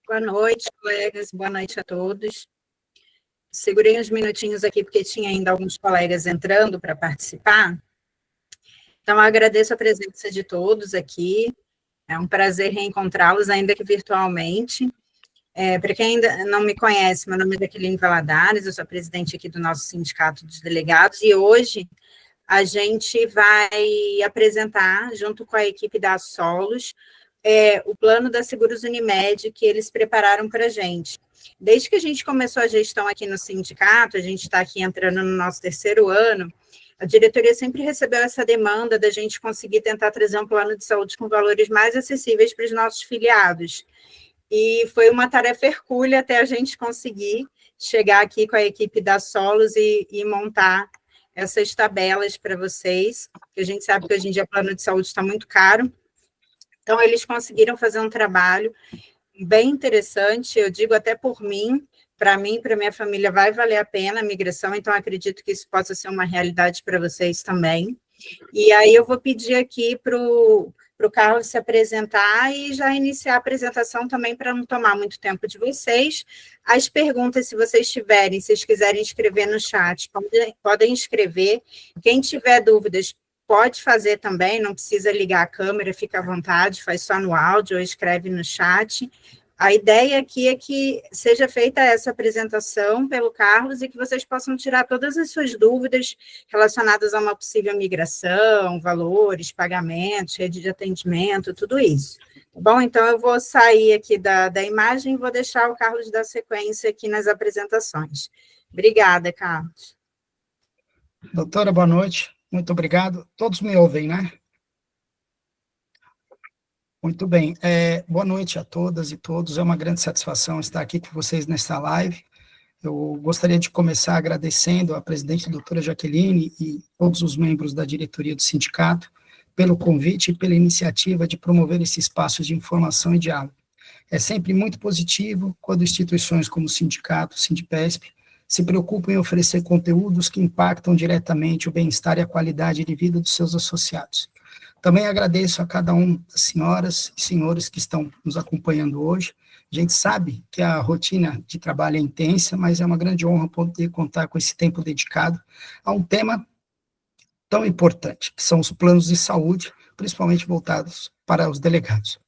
Boa noite, colegas, boa noite a todos. Segurei uns minutinhos aqui, porque tinha ainda alguns colegas entrando para participar. Então, agradeço a presença de todos aqui. É um prazer reencontrá-los, ainda que virtualmente. Para quem ainda não me conhece, meu nome é Jaqueline Valadares, eu sou a presidente aqui do nosso Sindicato dos Delegados, e hoje a gente vai apresentar, junto com a equipe da Solos, o plano da Seguros Unimed que eles prepararam para a gente. Desde que a gente começou a gestão aqui no sindicato, a gente está aqui entrando no nosso 3º ano, a diretoria sempre recebeu essa demanda da gente conseguir tentar trazer um plano de saúde com valores mais acessíveis para os nossos filiados. E foi uma tarefa hercúlea até a gente conseguir chegar aqui com a equipe da Solos e montar essas tabelas para vocês, que a gente sabe que hoje em dia o plano de saúde está muito caro. Então, eles conseguiram fazer um trabalho bem interessante, eu digo até por mim, para minha família, vai valer a pena a migração, então acredito que isso possa ser uma realidade para vocês também. E aí eu vou pedir aqui para o Carlos se apresentar e já iniciar a apresentação também, para não tomar muito tempo de vocês. As perguntas, se vocês tiverem, se vocês quiserem escrever no chat, podem escrever. Quem tiver dúvidas, pode fazer também, não precisa ligar a câmera, fica à vontade, faz só no áudio ou escreve no chat. A ideia aqui é que seja feita essa apresentação pelo Carlos e que vocês possam tirar todas as suas dúvidas relacionadas a uma possível migração, valores, pagamentos, rede de atendimento, tudo isso. Bom, então eu vou sair aqui da imagem e vou deixar o Carlos dar sequência aqui nas apresentações. Obrigada, Carlos. Doutora, boa noite. Muito obrigado. Todos me ouvem, né? Muito bem. Boa noite a todas e todos. É uma grande satisfação estar aqui com vocês nesta live. Eu gostaria de começar agradecendo à presidente doutora Jaqueline e todos os membros da diretoria do sindicato pelo convite e pela iniciativa de promover esse espaço de informação e diálogo. É sempre muito positivo quando instituições como o sindicato, o Sindipesp, se preocupam em oferecer conteúdos que impactam diretamente o bem-estar e a qualidade de vida dos seus associados. Também agradeço a cada um das senhoras e senhores que estão nos acompanhando hoje. A gente sabe que a rotina de trabalho é intensa, mas é uma grande honra poder contar com esse tempo dedicado a um tema tão importante, que são os planos de saúde, principalmente voltados para os delegados.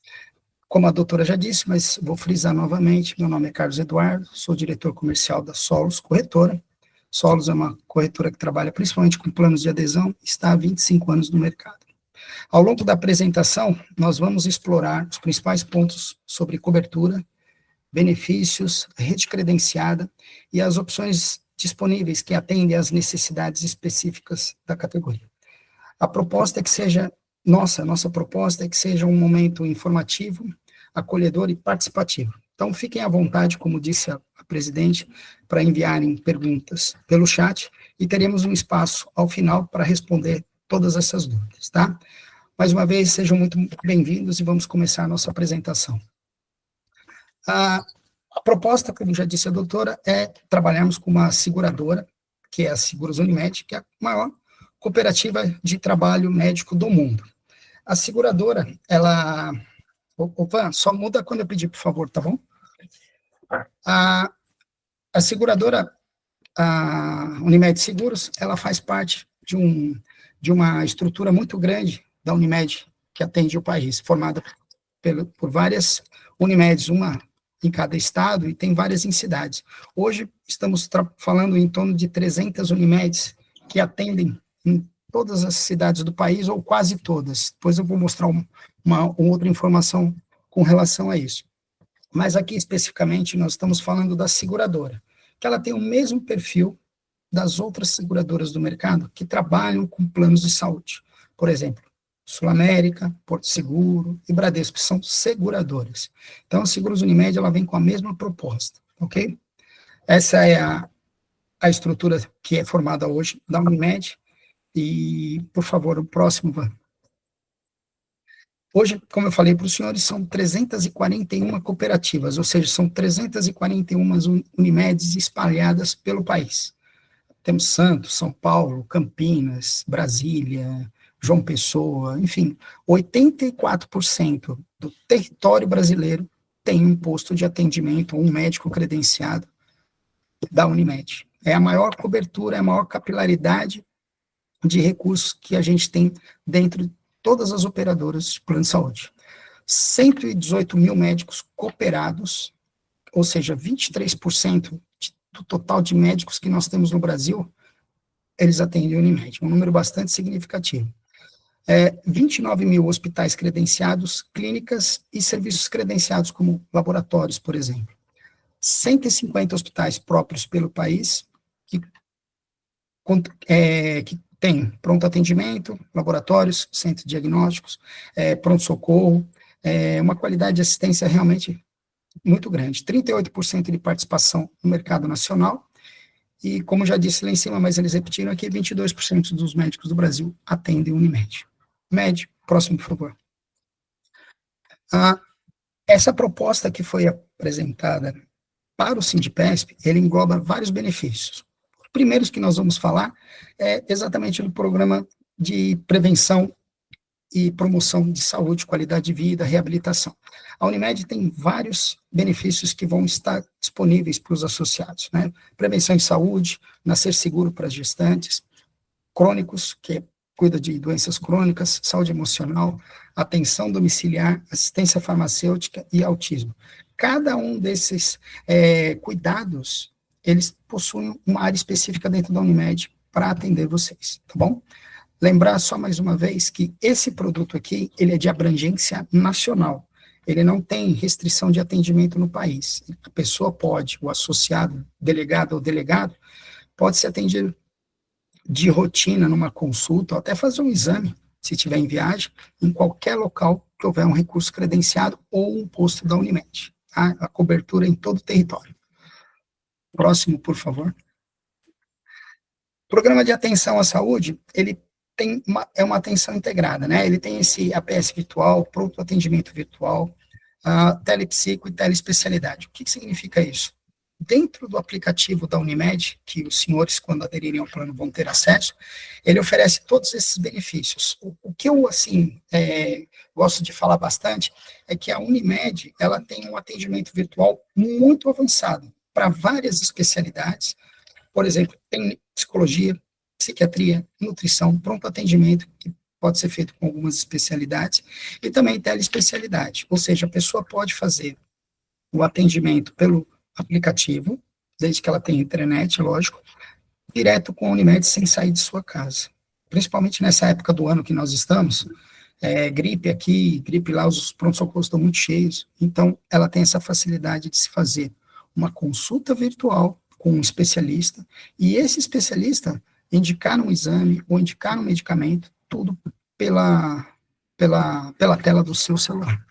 Como a doutora já disse, mas vou frisar novamente, meu nome é Carlos Eduardo, sou diretor comercial da Solos Corretora. Solos é uma corretora que trabalha principalmente com planos de adesão, está há 25 anos no mercado. Ao longo da apresentação, nós vamos explorar os principais pontos sobre cobertura, benefícios, rede credenciada e as opções disponíveis que atendem às necessidades específicas da categoria. A proposta é que seja, nossa proposta é que seja um momento informativo, acolhedor e participativo. Então, fiquem à vontade, como disse a presidente, para enviarem perguntas pelo chat e teremos um espaço ao final para responder todas essas dúvidas, tá? Mais uma vez, sejam muito bem-vindos e vamos começar a nossa apresentação. A proposta, como já disse a doutora, é trabalharmos com uma seguradora, que é a Seguros Unimed, que é a maior cooperativa de trabalho médico do mundo. A seguradora, ela... Opa, só muda quando eu pedir, por favor, tá bom? A seguradora, a Unimed Seguros, ela faz parte de uma estrutura muito grande da Unimed, que atende o país, formada por várias Unimeds, uma em cada estado, e tem várias em cidades. Hoje, estamos falando em torno de 300 Unimeds que atendem em todas as cidades do país, ou quase todas. Depois eu vou mostrar uma outra informação com relação a isso. Mas aqui, especificamente, nós estamos falando da seguradora, que ela tem o mesmo perfil das outras seguradoras do mercado que trabalham com planos de saúde. Por exemplo, Sul América, Porto Seguro e Bradesco, que são seguradoras. Então, a Seguros Unimed, ela vem com a mesma proposta, ok? Essa é a estrutura que é formada hoje da Unimed. E, por favor, o próximo, Van. Hoje, como eu falei para os senhores, são 341 cooperativas, ou seja, são 341 Unimedes espalhadas pelo país. Temos Santos, São Paulo, Campinas, Brasília, João Pessoa, enfim, 84% do território brasileiro tem um posto de atendimento, um médico credenciado da Unimed. É a maior cobertura, é a maior capilaridade de recursos que a gente tem dentro de todas as operadoras de plano de saúde. 118 mil médicos cooperados, ou seja, 23% do total de médicos que nós temos no Brasil, eles atendem a Unimed, um número bastante significativo. 29 mil hospitais credenciados, clínicas e serviços credenciados, como laboratórios, por exemplo. 150 hospitais próprios pelo país, que tem pronto atendimento, laboratórios, centros diagnósticos, pronto-socorro, uma qualidade de assistência realmente muito grande. 38% de participação no mercado nacional, e como já disse lá em cima, mas eles repetiram aqui, 22% dos médicos do Brasil atendem Unimed. Med, próximo, por favor. Essa proposta que foi apresentada para o Sindipesp, ele engloba vários benefícios. Os primeiros que nós vamos falar é exatamente do programa de prevenção e promoção de saúde, qualidade de vida, reabilitação. A Unimed tem vários benefícios que vão estar disponíveis para os associados, né? Prevenção em saúde, nascer seguro para as gestantes, crônicos, que cuida de doenças crônicas, saúde emocional, atenção domiciliar, assistência farmacêutica e autismo. Cada um desses cuidados, eles possuem uma área específica dentro da Unimed para atender vocês, tá bom? Lembrar só mais uma vez que esse produto aqui, ele é de abrangência nacional. Ele não tem restrição de atendimento no país. A pessoa pode, o associado, delegado ou delegado, pode ser atendido de rotina numa consulta, ou até fazer um exame, se estiver em viagem, em qualquer local que houver um recurso credenciado ou um posto da Unimed. Tá? A cobertura em todo o território. Próximo, por favor. O programa de atenção à saúde, ele é uma atenção integrada, né? Ele tem esse APS virtual, pronto atendimento virtual, telepsico e telespecialidade. O que significa isso? Dentro do aplicativo da Unimed, que os senhores, quando aderirem ao plano, vão ter acesso, ele oferece todos esses benefícios. O que eu, assim, gosto de falar bastante, é que a Unimed, ela tem um atendimento virtual muito avançado, para várias especialidades. Por exemplo, tem psicologia, psiquiatria, nutrição, pronto atendimento, que pode ser feito com algumas especialidades, e também telespecialidade, ou seja, a pessoa pode fazer o atendimento pelo aplicativo, desde que ela tenha internet, lógico, direto com a Unimed, sem sair de sua casa. Principalmente nessa época do ano que nós estamos, gripe aqui, gripe lá, os pronto-socorros estão muito cheios, então ela tem essa facilidade de se fazer uma consulta virtual com um especialista, e esse especialista indicar um exame ou indicar um medicamento, tudo pela tela do seu celular.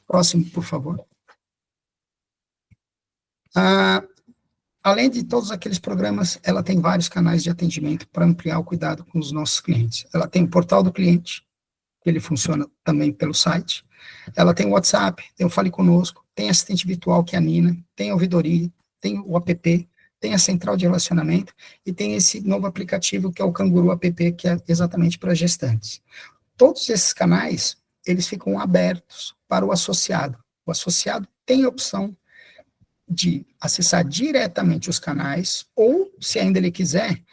Próximo, por favor. Além de todos aqueles programas, ela tem vários canais de atendimento para ampliar o cuidado com os nossos clientes. Ela tem o portal do cliente, que ele funciona também pelo site. Ela tem o WhatsApp, tem o Fale Conosco, tem assistente virtual, que é a Nina, tem a ouvidoria, tem o app, tem a central de relacionamento e tem esse novo aplicativo que é o Canguru App, que é exatamente para gestantes. Todos esses canais, eles ficam abertos para o associado. O associado tem a opção de acessar diretamente os canais, ou, se ainda ele quiser,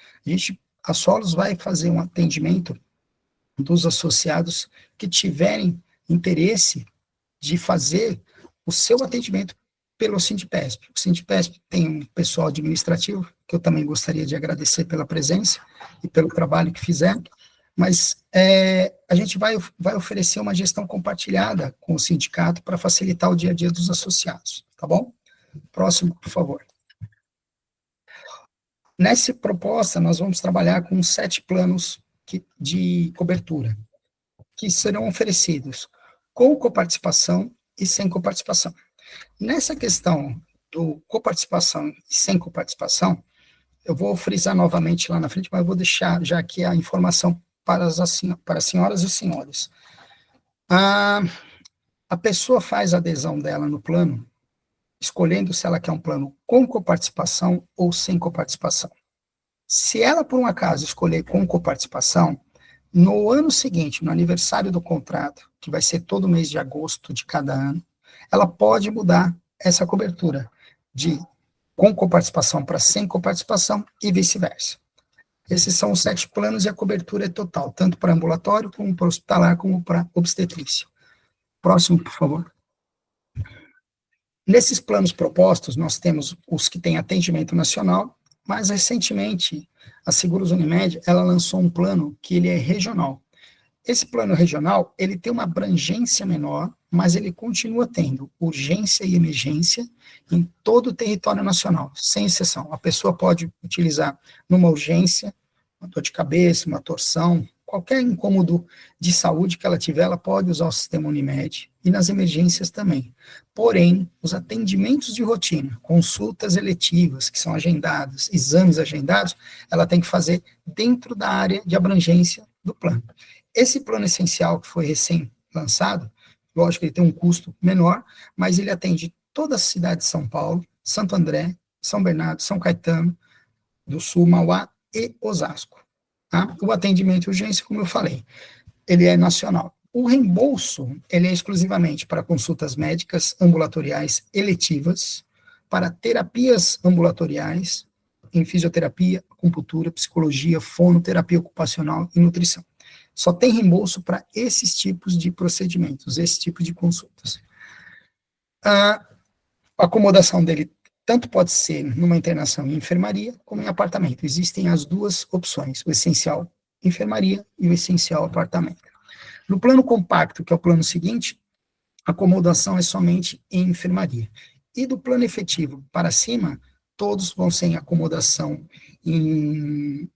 a Solos vai fazer um atendimento dos associados que tiverem interesse de fazer o seu atendimento pelo Sindipesp. O Sindipesp tem um pessoal administrativo, que eu também gostaria de agradecer pela presença e pelo trabalho que fizeram, mas a gente vai oferecer uma gestão compartilhada com o sindicato para facilitar o dia a dia dos associados, tá bom? Próximo, por favor. Nessa proposta, nós vamos trabalhar com 7 planos de cobertura, que serão oferecidos com coparticipação e sem coparticipação. Nessa questão do coparticipação e sem coparticipação, eu vou frisar novamente lá na frente, mas eu vou deixar já aqui a informação para as senhoras e senhores. A pessoa faz a adesão dela no plano, escolhendo se ela quer um plano com coparticipação ou sem coparticipação. Se ela, por um acaso, escolher com coparticipação, no ano seguinte, no aniversário do contrato, que vai ser todo mês de agosto de cada ano, ela pode mudar essa cobertura com coparticipação para sem coparticipação e vice-versa. Esses são os 7 planos e a cobertura é total, tanto para ambulatório, como para hospitalar, como para obstetrícia. Próximo, por favor. Nesses planos propostos, nós temos os que têm atendimento nacional, mas recentemente a Seguros Unimed, ela lançou um plano que ele é regional. Esse plano regional, ele tem uma abrangência menor, mas ele continua tendo urgência e emergência em todo o território nacional, sem exceção. A pessoa pode utilizar numa urgência, uma dor de cabeça, uma torção, qualquer incômodo de saúde que ela tiver, ela pode usar o sistema Unimed, e nas emergências também. Porém, os atendimentos de rotina, consultas eletivas que são agendadas, exames agendados, ela tem que fazer dentro da área de abrangência do plano. Esse plano essencial que foi recém-lançado, lógico que ele tem um custo menor, mas ele atende toda a cidade de São Paulo, Santo André, São Bernardo, São Caetano do Sul, Mauá e Osasco. Tá? O atendimento de urgência, como eu falei, ele é nacional. O reembolso, ele é exclusivamente para consultas médicas ambulatoriais eletivas, para terapias ambulatoriais, em fisioterapia, acupuntura, psicologia, fonoterapia ocupacional e nutrição. Só tem reembolso para esses tipos de procedimentos, esse tipo de consultas. A acomodação dele tanto pode ser numa internação em enfermaria, como em apartamento. Existem as duas opções, o essencial enfermaria e o essencial apartamento. No plano compacto, que é o plano seguinte, a acomodação é somente em enfermaria. E do plano efetivo para cima, todos vão ser em acomodação em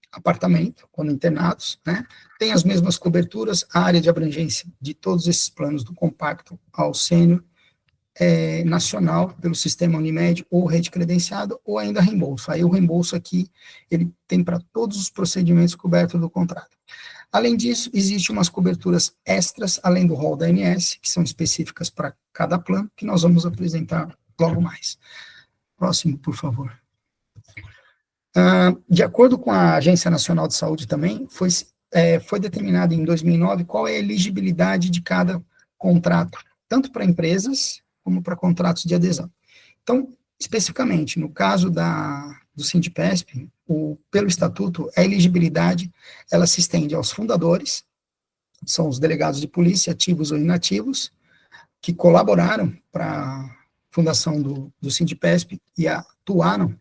apartamento, quando internados, né? Tem as mesmas coberturas, a área de abrangência de todos esses planos, do compacto ao sênior, nacional, pelo sistema Unimed, ou rede credenciada, ou ainda reembolso. Aí o reembolso aqui, ele tem para todos os procedimentos cobertos do contrato. Além disso, existem umas coberturas extras, além do rol da ANS, que são específicas para cada plano, que nós vamos apresentar logo mais. Próximo, por favor. De acordo com a Agência Nacional de Saúde também, foi determinado em 2009 qual é a elegibilidade de cada contrato, tanto para empresas como para contratos de adesão. Então, especificamente, no caso do Sindipesp, pelo estatuto, a elegibilidade, ela se estende aos fundadores, são os delegados de polícia, ativos ou inativos, que colaboraram para a fundação do Sindipesp e atuaram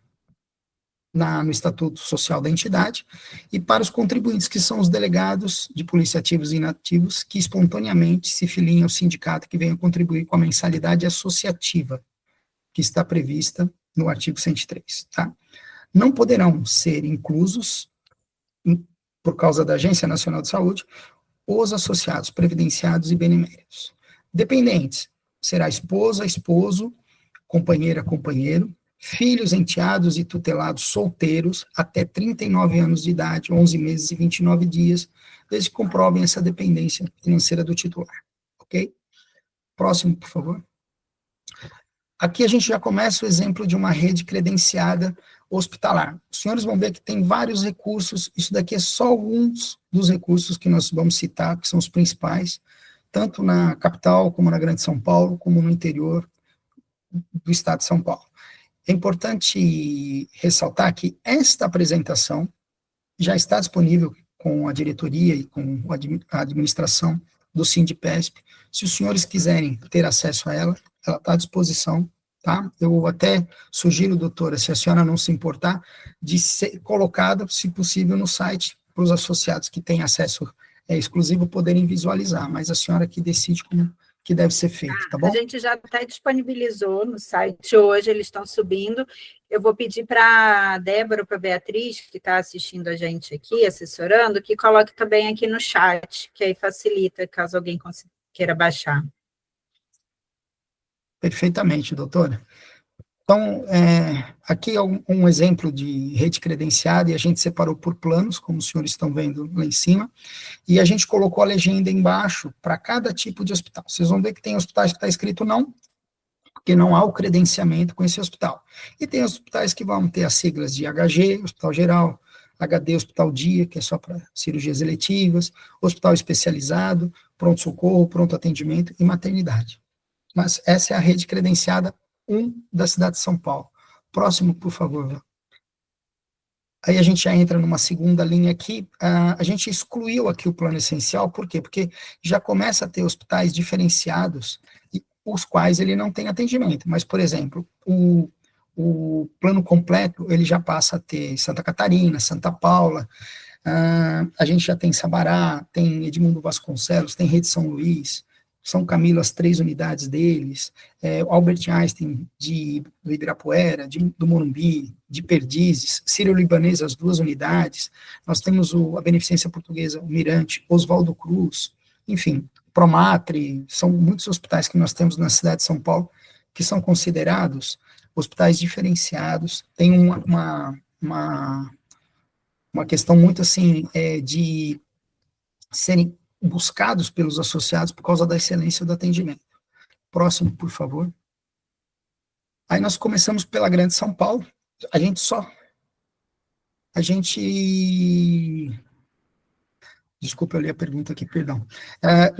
no Estatuto Social da entidade, e para os contribuintes, que são os delegados de polícia ativos e inativos, que espontaneamente se filiem ao sindicato que venham contribuir com a mensalidade associativa, que está prevista no artigo 103, tá? Não poderão ser inclusos, por causa da Agência Nacional de Saúde, os associados previdenciados e beneméritos. Dependentes, será esposa, esposo, companheira, companheiro, filhos, enteados e tutelados solteiros até 39 anos de idade, 11 meses e 29 dias, desde que comprovem essa dependência financeira do titular, ok? Próximo, por favor. Aqui a gente já começa o exemplo de uma rede credenciada hospitalar. Os senhores vão ver que tem vários recursos, isso daqui é só alguns dos recursos que nós vamos citar, que são os principais, tanto na capital, como na Grande São Paulo, como no interior do estado de São Paulo. É importante ressaltar que esta apresentação já está disponível com a diretoria e com a administração do Sindipesp. Se os senhores quiserem ter acesso a ela está à disposição, tá? Eu até sugiro, doutora, se a senhora não se importar, de ser colocada, se possível, no site, para os associados que têm acesso exclusivo poderem visualizar, mas a senhora que decide como que deve ser feito, tá bom? A gente já até disponibilizou no site hoje, eles estão subindo. Eu vou pedir para a Débora, para a Beatriz, que está assistindo a gente aqui, assessorando, que coloque também aqui no chat, que aí facilita, caso alguém queira baixar. Perfeitamente, doutora. Então, aqui é um exemplo de rede credenciada, e a gente separou por planos, como os senhores estão vendo lá em cima, e a gente colocou a legenda embaixo para cada tipo de hospital. Vocês vão ver que tem hospitais que está escrito não, porque não há o credenciamento com esse hospital. E tem hospitais que vão ter as siglas de HG, Hospital Geral, HD, Hospital Dia, que é só para cirurgias eletivas, hospital especializado, pronto-socorro, pronto atendimento e maternidade. mas essa é a rede credenciada 1 da cidade de São Paulo. Próximo, por favor. Aí a gente já entra numa segunda linha aqui, a gente excluiu aqui o plano essencial, por quê? Porque já começa a ter hospitais diferenciados, os quais ele não tem atendimento, mas, por exemplo, o plano completo, ele já passa a ter Santa Catarina, Santa Paula, a gente já tem Sabará, tem Edmundo Vasconcelos, tem Rede São Luís, São Camilo, as 3 unidades deles, Albert Einstein do Ibirapuera, do Morumbi, de Perdizes, Sírio-Libanês, as 2 unidades, nós temos a Beneficência Portuguesa, o Mirante, Oswaldo Cruz, enfim, Promatre, são muitos hospitais que nós temos na cidade de São Paulo, que são considerados hospitais diferenciados, tem uma questão muito assim, de serem buscados pelos associados por causa da excelência do atendimento. Próximo, por favor. Aí nós começamos pela Grande São Paulo, desculpa, eu li a pergunta aqui, perdão.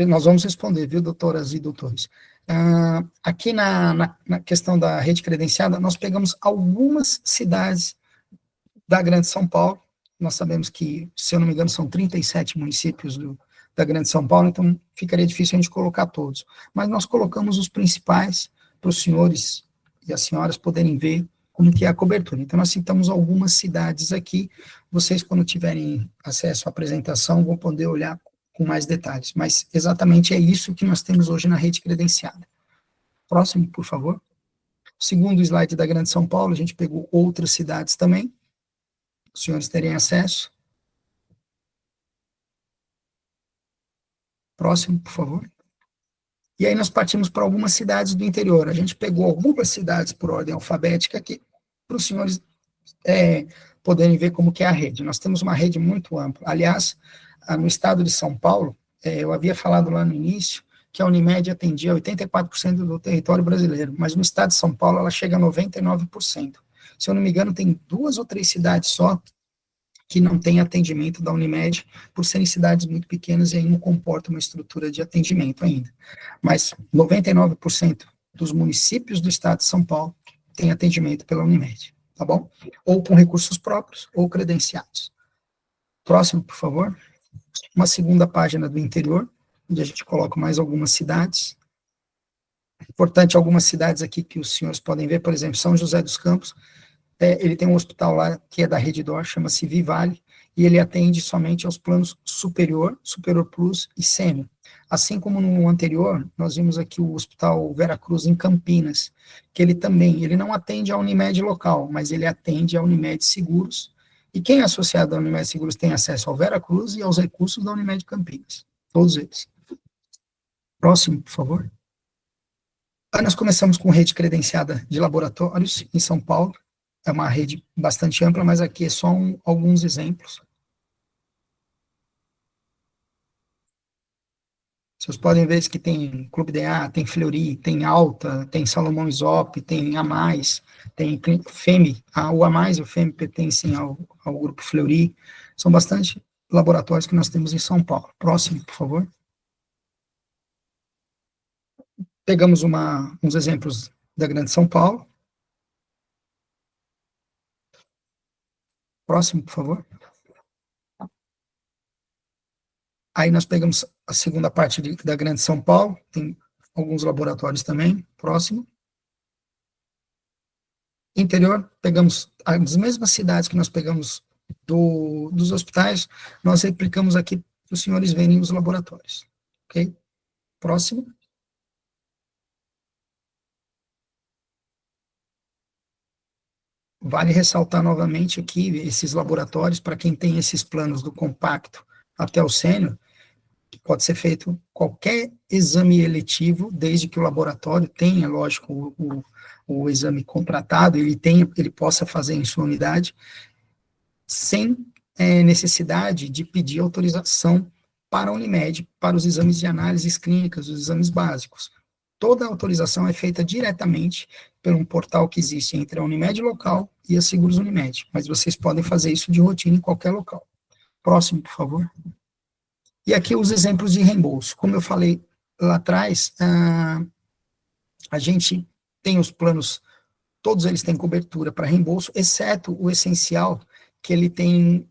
Nós vamos responder, viu, doutoras e doutores? Aqui na questão da rede credenciada, nós pegamos algumas cidades da Grande São Paulo, nós sabemos que, se eu não me engano, são 37 municípios da Grande São Paulo, então ficaria difícil a gente colocar todos. Mas nós colocamos os principais para os senhores e as senhoras poderem ver como que é a cobertura. Então, nós citamos algumas cidades aqui, vocês, quando tiverem acesso à apresentação, vão poder olhar com mais detalhes, mas exatamente é isso que nós temos hoje na rede credenciada. Próximo, por favor. Segundo slide da Grande São Paulo, a gente pegou outras cidades também, os senhores terem acesso. Próximo, por favor. E aí nós partimos para algumas cidades do interior. A gente pegou algumas cidades por ordem alfabética aqui, para os senhores poderem ver como que é a rede. Nós temos uma rede muito ampla. Aliás, no estado de São Paulo, eu havia falado lá no início que a Unimed atendia 84% do território brasileiro, mas no estado de São Paulo ela chega a 99%. Se eu não me engano, tem 2 ou 3 cidades só que não tem atendimento da Unimed, por serem cidades muito pequenas e aí não comporta uma estrutura de atendimento ainda. Mas 99% dos municípios do estado de São Paulo tem atendimento pela Unimed, tá bom? Ou com recursos próprios, ou credenciados. Próximo, por favor. Uma segunda página do interior, onde a gente coloca mais algumas cidades. Importante, algumas cidades aqui que os senhores podem ver, por exemplo, São José dos Campos, ele tem um hospital lá que é da Rede D'Or, chama-se Vivale, e ele atende somente aos planos Superior, Superior Plus e Sênior. Assim como no anterior, nós vimos aqui o Hospital Vera Cruz em Campinas, que ele não atende à Unimed local, mas ele atende à Unimed Seguros, e quem é associado à Unimed Seguros tem acesso ao Vera Cruz e aos recursos da Unimed Campinas, todos eles. Próximo, por favor. Aí nós começamos com rede credenciada de laboratórios em São Paulo, é uma rede bastante ampla, mas aqui é só alguns exemplos. Vocês podem ver que tem Clube DA, tem Fleury, tem Alta, tem Salomão Isope, tem A+, tem FEME, o A+, e o FEME pertencem ao grupo Fleury. São bastante laboratórios que nós temos em São Paulo. Próximo, por favor. Pegamos uns exemplos da Grande São Paulo. Próximo, por favor. Aí nós pegamos a segunda parte da Grande São Paulo, tem alguns laboratórios também. Próximo. Interior, pegamos as mesmas cidades que nós pegamos dos hospitais, nós replicamos aqui para os senhores verem os laboratórios. Ok? Próximo. Vale ressaltar novamente aqui esses laboratórios, para quem tem esses planos do compacto até o sênior, pode ser feito qualquer exame eletivo, desde que o laboratório tenha, lógico, o exame contratado, ele possa fazer em sua unidade, sem necessidade de pedir autorização para a Unimed, para os exames de análises clínicas, os exames básicos. Toda a autorização é feita diretamente pelo um portal que existe entre a Unimed local e a Seguros Unimed, mas vocês podem fazer isso de rotina em qualquer local. Próximo, por favor. E aqui os exemplos de reembolso. Como eu falei lá atrás, A gente tem os planos, todos eles têm cobertura para reembolso, exceto o essencial, que ele tem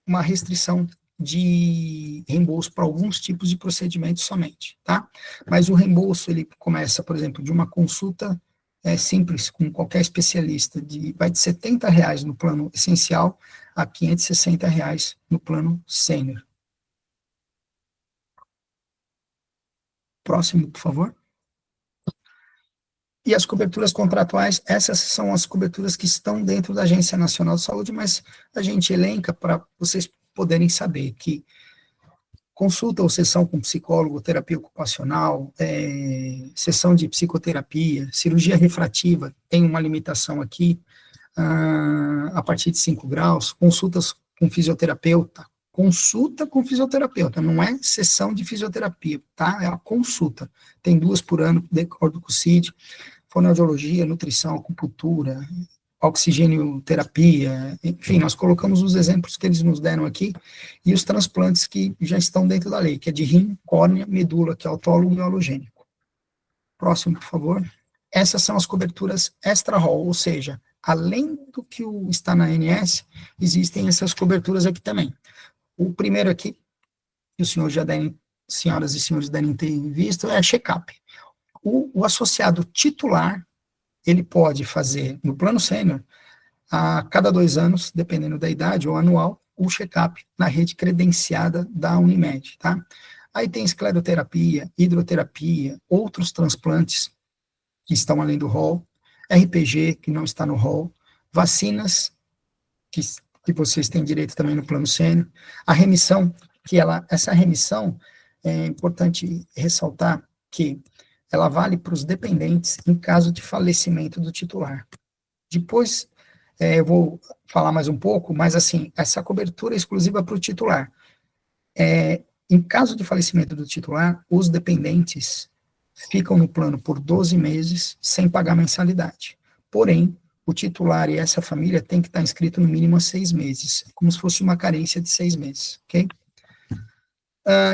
uma restrição de reembolso para alguns tipos de procedimentos somente, tá? Mas o reembolso, ele começa, por exemplo, de uma consulta simples com qualquer especialista, vai de R$ 70 no plano essencial a R$ 560 no plano sênior. Próximo, por favor. E as coberturas contratuais, essas são as coberturas que estão dentro da Agência Nacional de Saúde, mas a gente elenca para vocês poderem saber que consulta ou sessão com psicólogo, terapia ocupacional, sessão de psicoterapia, cirurgia refrativa, tem uma limitação aqui, a partir de 5 graus, consulta com fisioterapeuta, não é sessão de fisioterapia, tá? É a consulta, tem 2 por ano, de acordo com o CID, fonoaudiologia, nutrição, acupuntura, oxigênio terapia, enfim, nós colocamos os exemplos que eles nos deram aqui, e os transplantes que já estão dentro da lei, que é de rim, córnea, medula, que é autólogo e halogênico. Próximo, por favor. Essas são as coberturas extra-rol, ou seja, além do que está na ANS, existem essas coberturas aqui também. O primeiro aqui, que os senhores senhoras e senhores devem ter visto, é a check-up. O associado titular, ele pode fazer, no plano sênior, a cada 2 anos, dependendo da idade, ou anual, o check-up na rede credenciada da Unimed, tá? Aí tem escleroterapia, hidroterapia, outros transplantes que estão além do rol, RPG, que não está no rol, vacinas, que vocês têm direito também no plano sênior, a remissão, essa remissão, é importante ressaltar que ela vale para os dependentes em caso de falecimento do titular. Depois, eu vou falar mais um pouco, mas assim, essa cobertura é exclusiva para o titular. Em caso de falecimento do titular, os dependentes ficam no plano por 12 meses sem pagar mensalidade. Porém, o titular e essa família tem que estar inscrito no mínimo há 6 meses, como se fosse uma carência de 6 meses, ok?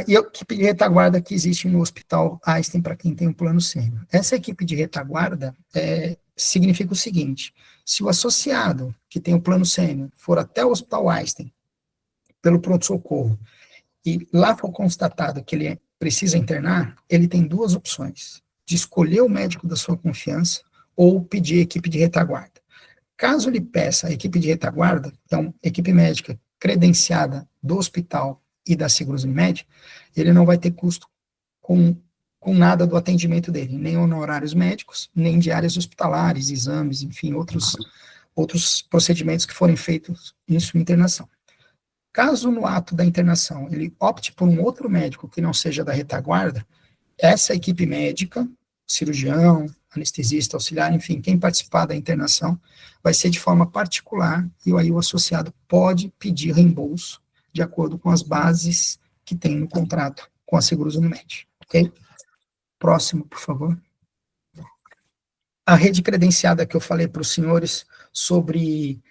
E a equipe de retaguarda que existe no Hospital Einstein para quem tem um plano sênior. Essa equipe de retaguarda significa o seguinte: se o associado que tem o plano sênior for até o Hospital Einstein pelo pronto-socorro e lá for constatado que ele precisa internar, ele tem 2 opções: de escolher o médico da sua confiança ou pedir a equipe de retaguarda. Caso ele peça a equipe de retaguarda, então, equipe médica credenciada do hospital e da Seguros Unimed, ele não vai ter custo com nada do atendimento dele, nem honorários médicos, nem diárias hospitalares, exames, enfim, outros procedimentos que forem feitos em sua internação. Caso no ato da internação ele opte por um outro médico que não seja da retaguarda, essa equipe médica, cirurgião, anestesista, auxiliar, enfim, quem participar da internação, vai ser de forma particular, e aí o associado pode pedir reembolso de acordo com as bases que tem no contrato com a Seguros Unimed, ok? Próximo, por favor. A rede credenciada que eu falei para os senhores sobre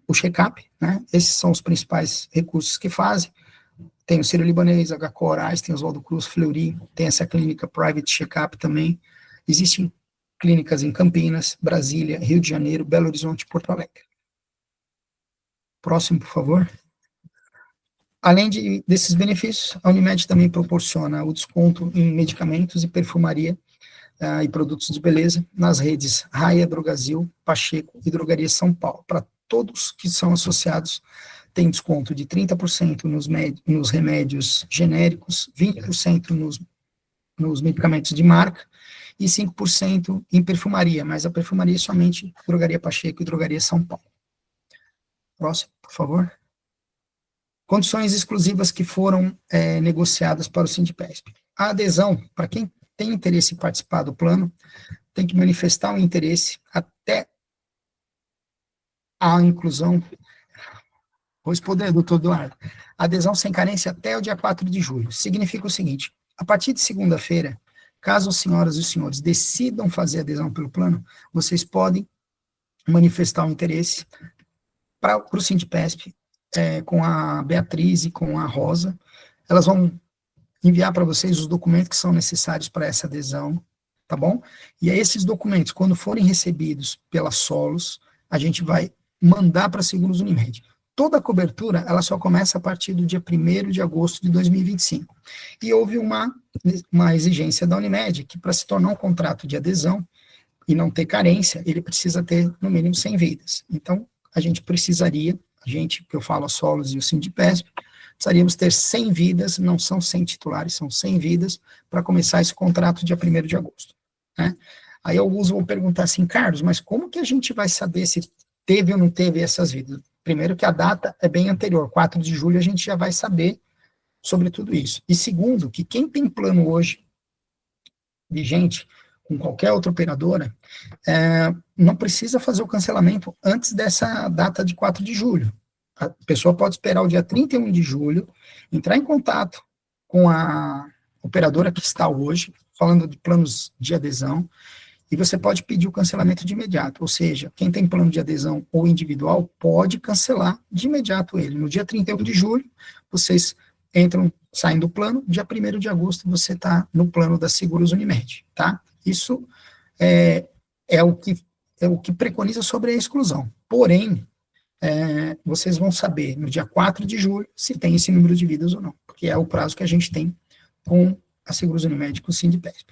o check-up, né? Esses são os principais recursos que fazem. Tem o Sírio-Libanês, HCOR, Einstein, Oswaldo Cruz, Fleury, tem essa clínica Private Check-up também. Existem clínicas em Campinas, Brasília, Rio de Janeiro, Belo Horizonte e Porto Alegre. Próximo, por favor. Além desses benefícios, a Unimed também proporciona o desconto em medicamentos e perfumaria e produtos de beleza nas redes Raia, Drogazil, Pacheco e Drogaria São Paulo. Para todos que são associados, tem desconto de 30% nos remédios genéricos, 20% nos medicamentos de marca e 5% em perfumaria, mas a perfumaria é somente Drogaria Pacheco e Drogaria São Paulo. Próximo, por favor. Condições exclusivas que foram negociadas para o Sindipesp. A adesão, para quem tem interesse em participar do plano, tem que manifestar o interesse até a inclusão. Vou responder, doutor Eduardo. Adesão sem carência até o dia 4 de julho. Significa o seguinte: a partir de segunda-feira, caso as senhoras e os senhores decidam fazer adesão pelo plano, vocês podem manifestar o interesse para o Sindipesp, com a Beatriz e com a Rosa. Elas vão enviar para vocês os documentos que são necessários para essa adesão, tá bom? E aí esses documentos, quando forem recebidos pela Solos, a gente vai mandar para a Seguros Unimed. Toda a cobertura, ela só começa a partir do dia 1º de agosto de 2025. E houve uma exigência da Unimed, que para se tornar um contrato de adesão e não ter carência, ele precisa ter, no mínimo, 100 vidas. Então, a gente precisaria, que eu falo a Solos e o Sindipesp, precisaríamos ter 100 vidas, não são 100 titulares, são 100 vidas, para começar esse contrato dia 1º de agosto. Né? Aí alguns vão perguntar assim, Carlos, mas como que a gente vai saber se teve ou não teve essas vidas? Primeiro que a data é bem anterior, 4 de julho a gente já vai saber sobre tudo isso. E segundo, que quem tem plano hoje vigente com qualquer outra operadora, não precisa fazer o cancelamento antes dessa data de 4 de julho. A pessoa pode esperar o dia 31 de julho, entrar em contato com a operadora que está hoje, falando de planos de adesão, e você pode pedir o cancelamento de imediato, ou seja, quem tem plano de adesão ou individual pode cancelar de imediato ele. No dia 31 de julho, vocês saem do plano, dia 1º de agosto você está no plano da Seguros Unimed, tá? Isso é o que preconiza sobre a exclusão. Porém, vocês vão saber no dia 4 de julho se tem esse número de vidas ou não, porque é o prazo que a gente tem com a Seguros Unimed, com o Sindipesp.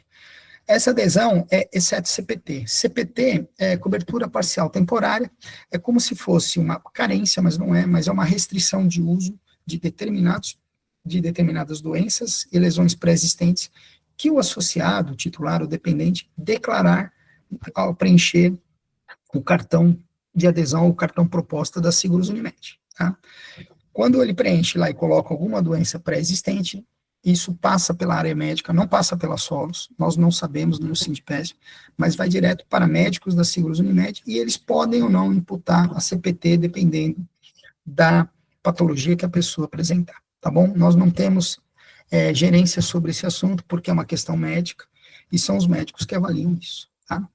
Essa adesão é exceto CPT. CPT é cobertura parcial temporária, é como se fosse uma carência, mas não é, mas é uma restrição de uso de determinadas doenças e lesões pré-existentes que o associado, o titular, o dependente, declarar ao preencher o cartão de adesão, o cartão proposta da Seguros Unimed. Tá? Quando ele preenche lá e coloca alguma doença pré-existente, isso passa pela área médica, não passa pela Solos, nós não sabemos no Sindipesp, mas vai direto para médicos da Seguros Unimed e eles podem ou não imputar a CPT dependendo da patologia que a pessoa apresentar, tá bom? Nós não temos gerência sobre esse assunto porque é uma questão médica e são os médicos que avaliam isso, tá?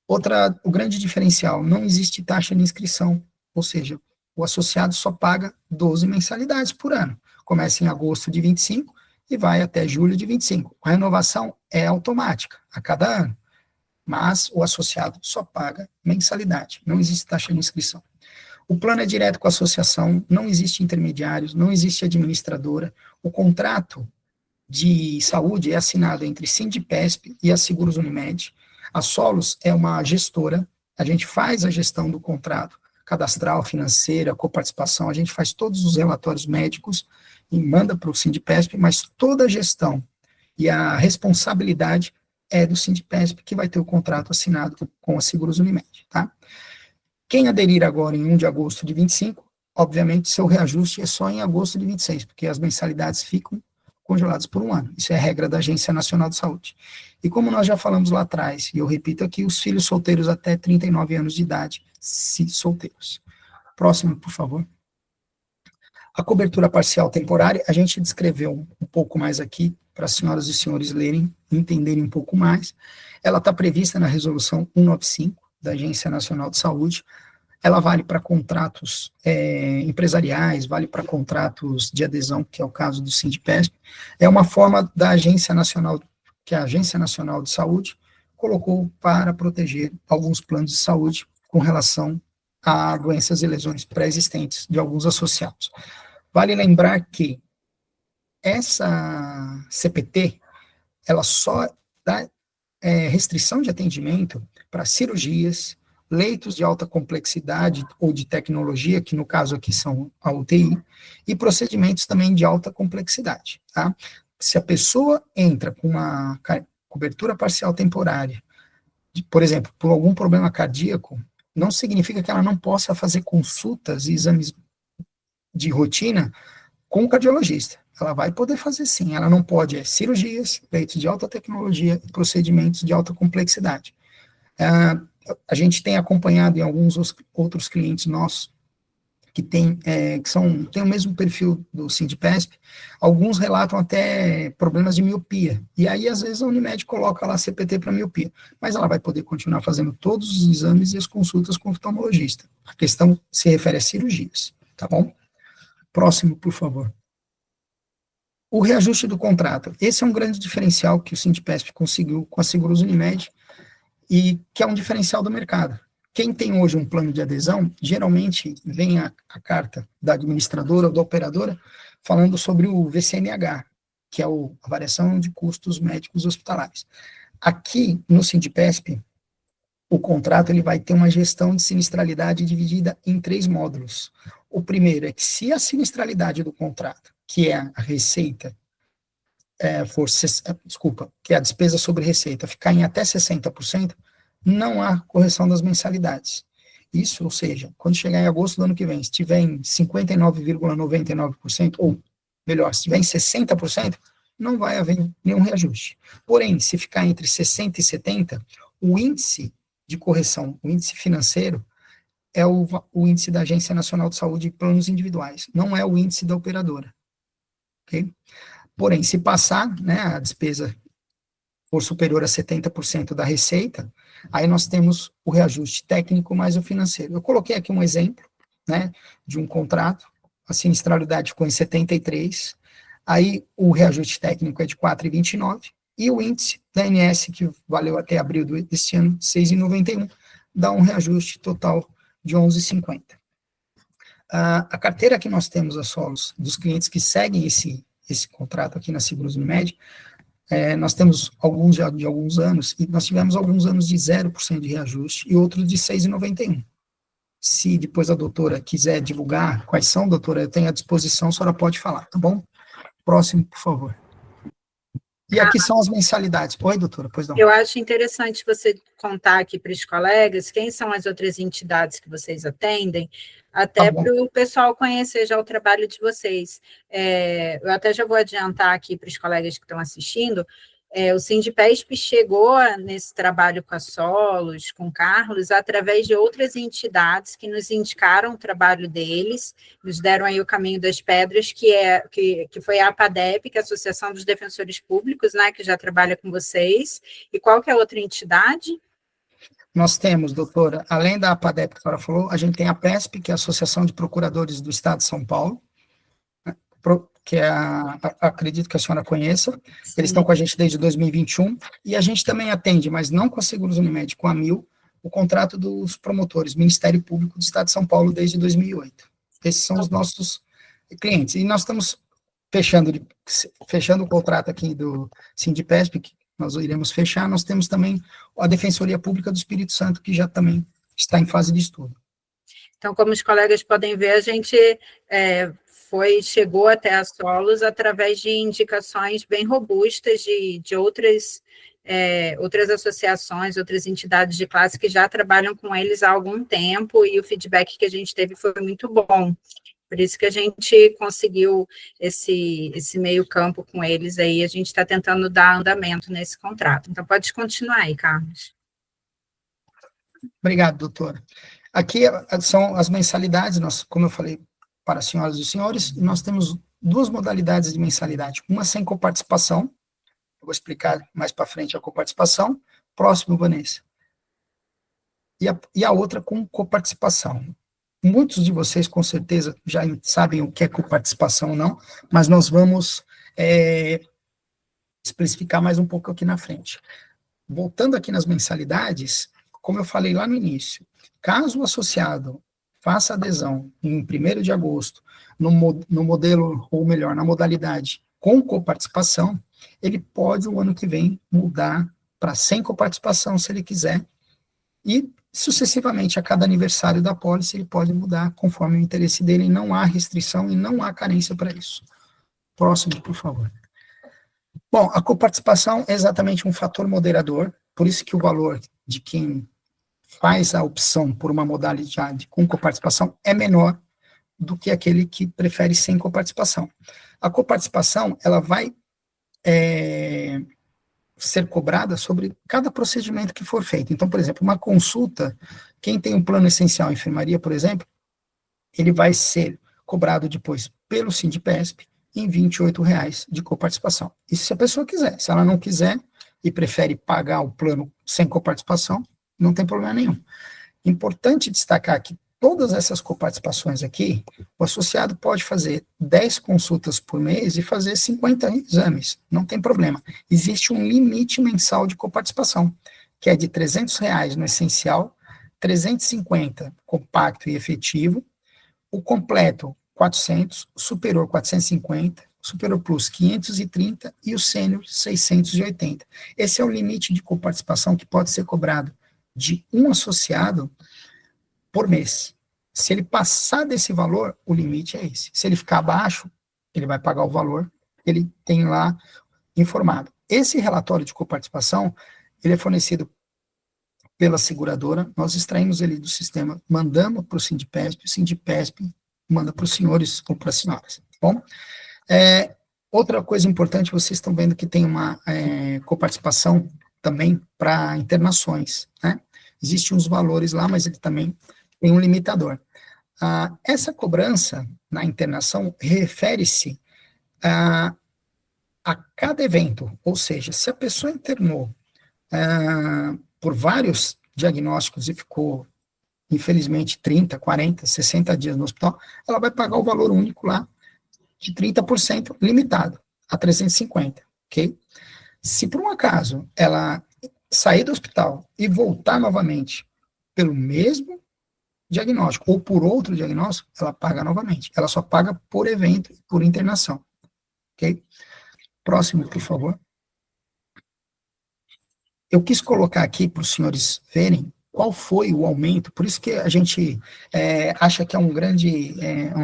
O grande diferencial, não existe taxa de inscrição, ou seja, o associado só paga 12 mensalidades por ano, começa em agosto de 25 e vai até julho de 25. A renovação é automática, a cada ano, mas o associado só paga mensalidade, não existe taxa de inscrição. O plano é direto com a associação, não existe intermediários, não existe administradora, o contrato de saúde é assinado entre Sindipesp e a Seguros Unimed, a Solos é uma gestora, a gente faz a gestão do contrato cadastral, financeira, coparticipação, a gente faz todos os relatórios médicos e manda para o Sindipesp, mas toda a gestão e a responsabilidade é do Sindipesp, que vai ter o contrato assinado com a Seguros Unimed, tá? Quem aderir agora em 1 de agosto de 25, obviamente seu reajuste é só em agosto de 26, porque as mensalidades ficam congeladas por um ano. Isso é a regra da Agência Nacional de Saúde. E como nós já falamos lá atrás, e eu repito aqui, os filhos solteiros até 39 anos de idade, se solteiros. Próximo, por favor. A cobertura parcial temporária, a gente descreveu um pouco mais aqui, para as senhoras e senhores lerem, entenderem um pouco mais. Ela está prevista na resolução 195, da Agência Nacional de Saúde. Ela vale para contratos empresariais, vale para contratos de adesão, que é o caso do Sindipesp. É uma forma da Agência Nacional, que a Agência Nacional de Saúde colocou para proteger alguns planos de saúde com relação a doenças e lesões pré-existentes de alguns associados. Vale lembrar que essa CPT, ela só dá restrição de atendimento para cirurgias, leitos de alta complexidade ou de tecnologia, que no caso aqui são a UTI, e procedimentos também de alta complexidade, tá? Se a pessoa entra com uma cobertura parcial temporária, por exemplo, por algum problema cardíaco, não significa que ela não possa fazer consultas e exames de rotina com o cardiologista. Ela vai poder fazer sim, ela não pode cirurgias, leitos de alta tecnologia, procedimentos de alta complexidade. A gente tem acompanhado em alguns outros clientes nossos que têm o mesmo perfil do Sindipesp, alguns relatam até problemas de miopia, e aí às vezes a Unimed coloca lá CPT para miopia, mas ela vai poder continuar fazendo todos os exames e as consultas com o oftalmologista. A questão se refere a cirurgias, tá bom? Próximo, por favor. o reajuste do contrato. Esse é um grande diferencial que o Sindipesp conseguiu com a Seguros Unimed e que é um diferencial do mercado. Quem tem hoje um plano de adesão, geralmente vem a carta da administradora ou da operadora falando sobre o VCNH, que é a variação de custos médicos hospitalares. Aqui, no Sindipesp, o contrato ele vai ter uma gestão de sinistralidade dividida em 3 módulos. O primeiro é que se a sinistralidade do contrato, que é a receita, que é a despesa sobre receita, ficar em até 60%, não há correção das mensalidades. Isso, ou seja, quando chegar em agosto do ano que vem, se estiver em 59,99%, ou melhor, se estiver em 60%, não vai haver nenhum reajuste. Porém, se ficar entre 60% e 70%, o índice de correção, o índice financeiro, é o índice da Agência Nacional de Saúde e Planos Individuais, não é o índice da operadora. Okay? Porém, se passar, né, a despesa for superior a 70% da receita, aí nós temos o reajuste técnico mais o financeiro. Eu coloquei aqui um exemplo, né, de um contrato, a sinistralidade ficou em 73%, aí o reajuste técnico é de 4,29%, e o índice da ANS, que valeu até abril desse ano, 6,91%, dá um reajuste total de 11,50%. A carteira que nós temos a solos dos clientes que seguem esse contrato aqui na Seguros Unimed, nós temos alguns já de alguns anos, e nós tivemos alguns anos de 0% de reajuste e outros de 6,91%. Se depois a doutora quiser divulgar quais são, doutora, eu tenho à disposição, a senhora pode falar, tá bom? Próximo, por favor. E aqui são as mensalidades. Oi, doutora, pois não. Eu acho interessante você contar aqui para os colegas quem são as outras entidades que vocês atendem, até para o pessoal conhecer já o trabalho de vocês. Eu até já vou adiantar aqui para os colegas que estão assistindo, o Sindipesp chegou nesse trabalho com a Solos, com o Carlos, através de outras entidades que nos indicaram o trabalho deles, nos deram aí o caminho das pedras, que foi a APADEP, que é a Associação dos Defensores Públicos, né, que já trabalha com vocês. E qual que é a outra entidade? Nós temos, doutora, além da APADEP que a senhora falou, a gente tem a PESP, que é a Associação de Procuradores do Estado de São Paulo, que acredito que a senhora conheça. Sim. Eles estão com a gente desde 2021, e a gente também atende, mas não com a Seguros Unimed, com a MIL, o contrato dos promotores, Ministério Público do Estado de São Paulo, desde 2008. Esses são os nossos clientes. E nós estamos fechando o contrato aqui do Sindipesp, que nós iremos fechar. Nós temos também a Defensoria Pública do Espírito Santo, que já também está em fase de estudo. Então, como os colegas podem ver, a gente chegou até a Solos através de indicações bem robustas de outras associações, outras entidades de classe que já trabalham com eles há algum tempo, e o feedback que a gente teve foi muito bom. Por isso que a gente conseguiu esse meio campo com eles aí, a gente está tentando dar andamento nesse contrato. Então, pode continuar aí, Carlos. Obrigado, doutora. Aqui são as mensalidades, como eu falei, para as senhoras e os senhores, e nós temos 2 modalidades de mensalidade. Uma sem coparticipação, eu vou explicar mais para frente a coparticipação. Próximo, Vanessa. E a outra com coparticipação. Muitos de vocês, com certeza, já sabem o que é coparticipação ou não, mas nós vamos especificar mais um pouco aqui na frente. Voltando aqui nas mensalidades, como eu falei lá no início, caso o associado faça adesão em 1º de agosto, no modelo, ou melhor, na modalidade com coparticipação, ele pode, o ano que vem, mudar para sem coparticipação, se ele quiser, e sucessivamente, a cada aniversário da pólice, ele pode mudar conforme o interesse dele, e não há restrição e não há carência para isso. Próximo, por favor. Bom, a coparticipação é exatamente um fator moderador, por isso que o valor de quem faz a opção por uma modalidade com coparticipação é menor do que aquele que prefere sem coparticipação. A coparticipação, ela vai ser cobrada sobre cada procedimento que for feito. Então, por exemplo, uma consulta, quem tem um plano essencial em enfermaria, por exemplo, ele vai ser cobrado depois pelo Sindipesp em R$ 28,00 de coparticipação. Isso se a pessoa quiser. Se ela não quiser e prefere pagar o plano sem coparticipação, não tem problema nenhum. Importante destacar que todas essas coparticipações aqui, o associado pode fazer 10 consultas por mês e fazer 50 exames, não tem problema. Existe um limite mensal de coparticipação, que é de R$ 300 no essencial, 350 compacto e efetivo, o completo 400, o superior 450, o superior plus 530 e o sênior 680. Esse é o limite de coparticipação que pode ser cobrado de um associado por mês. Se ele passar desse valor, o limite é esse. Se ele ficar abaixo, ele vai pagar o valor que ele tem lá informado. Esse relatório de coparticipação, ele é fornecido pela seguradora, nós extraímos ele do sistema, mandamos para o Sindipesp, o Sindipesp manda para os senhores ou para as senhoras, tá bom? Outra coisa importante, vocês estão vendo que tem uma coparticipação também para internações, né? Existem uns valores lá, mas ele também tem um limitador. Essa cobrança na internação refere-se a cada evento, ou seja, se a pessoa internou por vários diagnósticos e ficou, infelizmente, 30, 40, 60 dias no hospital, ela vai pagar o valor único lá de 30% limitado a 350, ok? Se por um acaso ela sair do hospital e voltar novamente pelo mesmo diagnóstico ou por outro diagnóstico, ela paga novamente. Ela só paga por evento, por internação, ok? Próximo, por favor. Eu quis colocar aqui para os senhores verem qual foi o aumento, por isso que a gente acha que é uma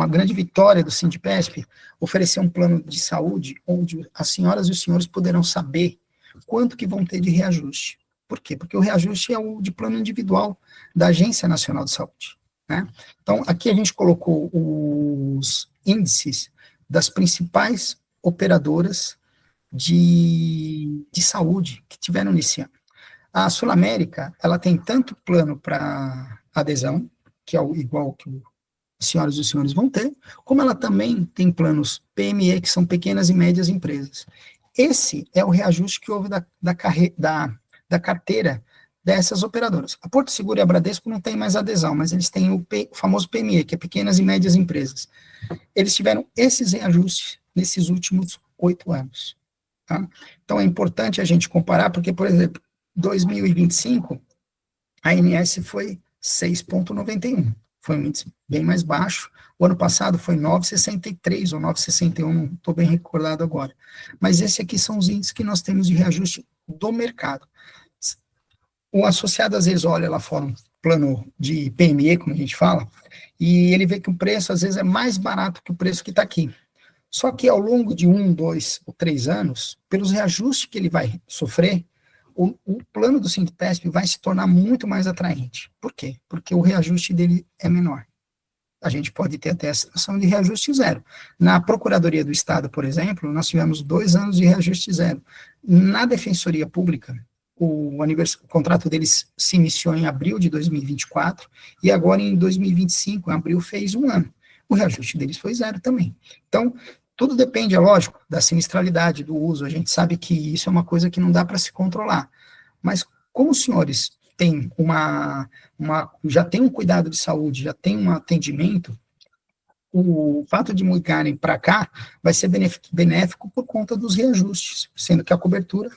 grande vitória do Sindipesp oferecer um plano de saúde onde as senhoras e os senhores poderão saber quanto que vão ter de reajuste. Por quê? Porque o reajuste é o de plano individual da Agência Nacional de Saúde, né? Então, aqui a gente colocou os índices das principais operadoras de saúde que tiveram nesse ano. A Sul América, ela tem tanto plano para adesão, que é igual que as senhoras e os senhores vão ter, como ela também tem planos PME, que são pequenas e médias empresas. Esse é o reajuste que houve da carteira dessas operadoras. A Porto Seguro e a Bradesco não tem mais adesão, mas eles têm o famoso PME, que é pequenas e médias empresas. Eles tiveram esses reajustes nesses últimos 8 anos. Tá? Então, é importante a gente comparar, porque, por exemplo, 2025, a ANS foi 6,91, foi um índice bem mais baixo. O ano passado foi 9,63 ou 9,61, não estou bem recordado agora. Mas esse aqui são os índices que nós temos de reajuste do mercado. O associado, às vezes, olha lá fora um plano de PME, como a gente fala, e ele vê que o preço, às vezes, é mais barato que o preço que está aqui. Só que ao longo de 1, 2 ou 3 anos, pelos reajustes que ele vai sofrer, o plano do Sindipesp vai se tornar muito mais atraente. Por quê? Porque o reajuste dele é menor. A gente pode ter até a situação de reajuste zero. Na Procuradoria do Estado, por exemplo, nós tivemos 2 anos de reajuste zero. Na Defensoria Pública, o contrato deles se iniciou em abril de 2024, e agora em 2025, em abril, fez 1 ano. O reajuste deles foi zero também. Então, tudo depende, é lógico, da sinistralidade, do uso. A gente sabe que isso é uma coisa que não dá para se controlar. Mas como os senhores têm já têm um cuidado de saúde, já têm um atendimento, o fato de mudarem para cá vai ser benéfico por conta dos reajustes, sendo que a cobertura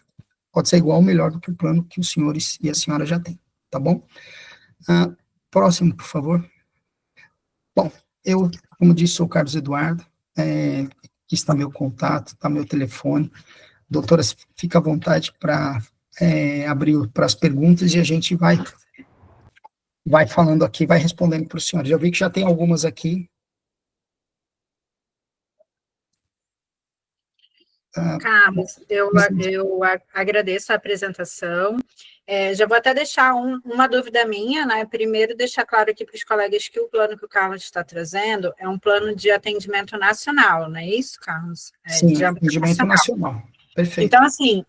pode ser igual ou melhor do que o plano que os senhores e a senhora já têm, tá bom? Próximo, por favor. Bom, eu, como disse, sou o Carlos Eduardo, aqui está meu contato, está meu telefone. Doutoras, fica à vontade para abrir para as perguntas e a gente vai falando aqui, vai respondendo para os senhores. Já vi que já tem algumas aqui. Carlos, eu agradeço a apresentação. Já vou até deixar uma dúvida minha, né? Primeiro, deixar claro aqui para os colegas que o plano que o Carlos está trazendo é um plano de atendimento nacional, não é isso, Carlos? Sim, de atendimento nacional. Perfeito. Então, assim,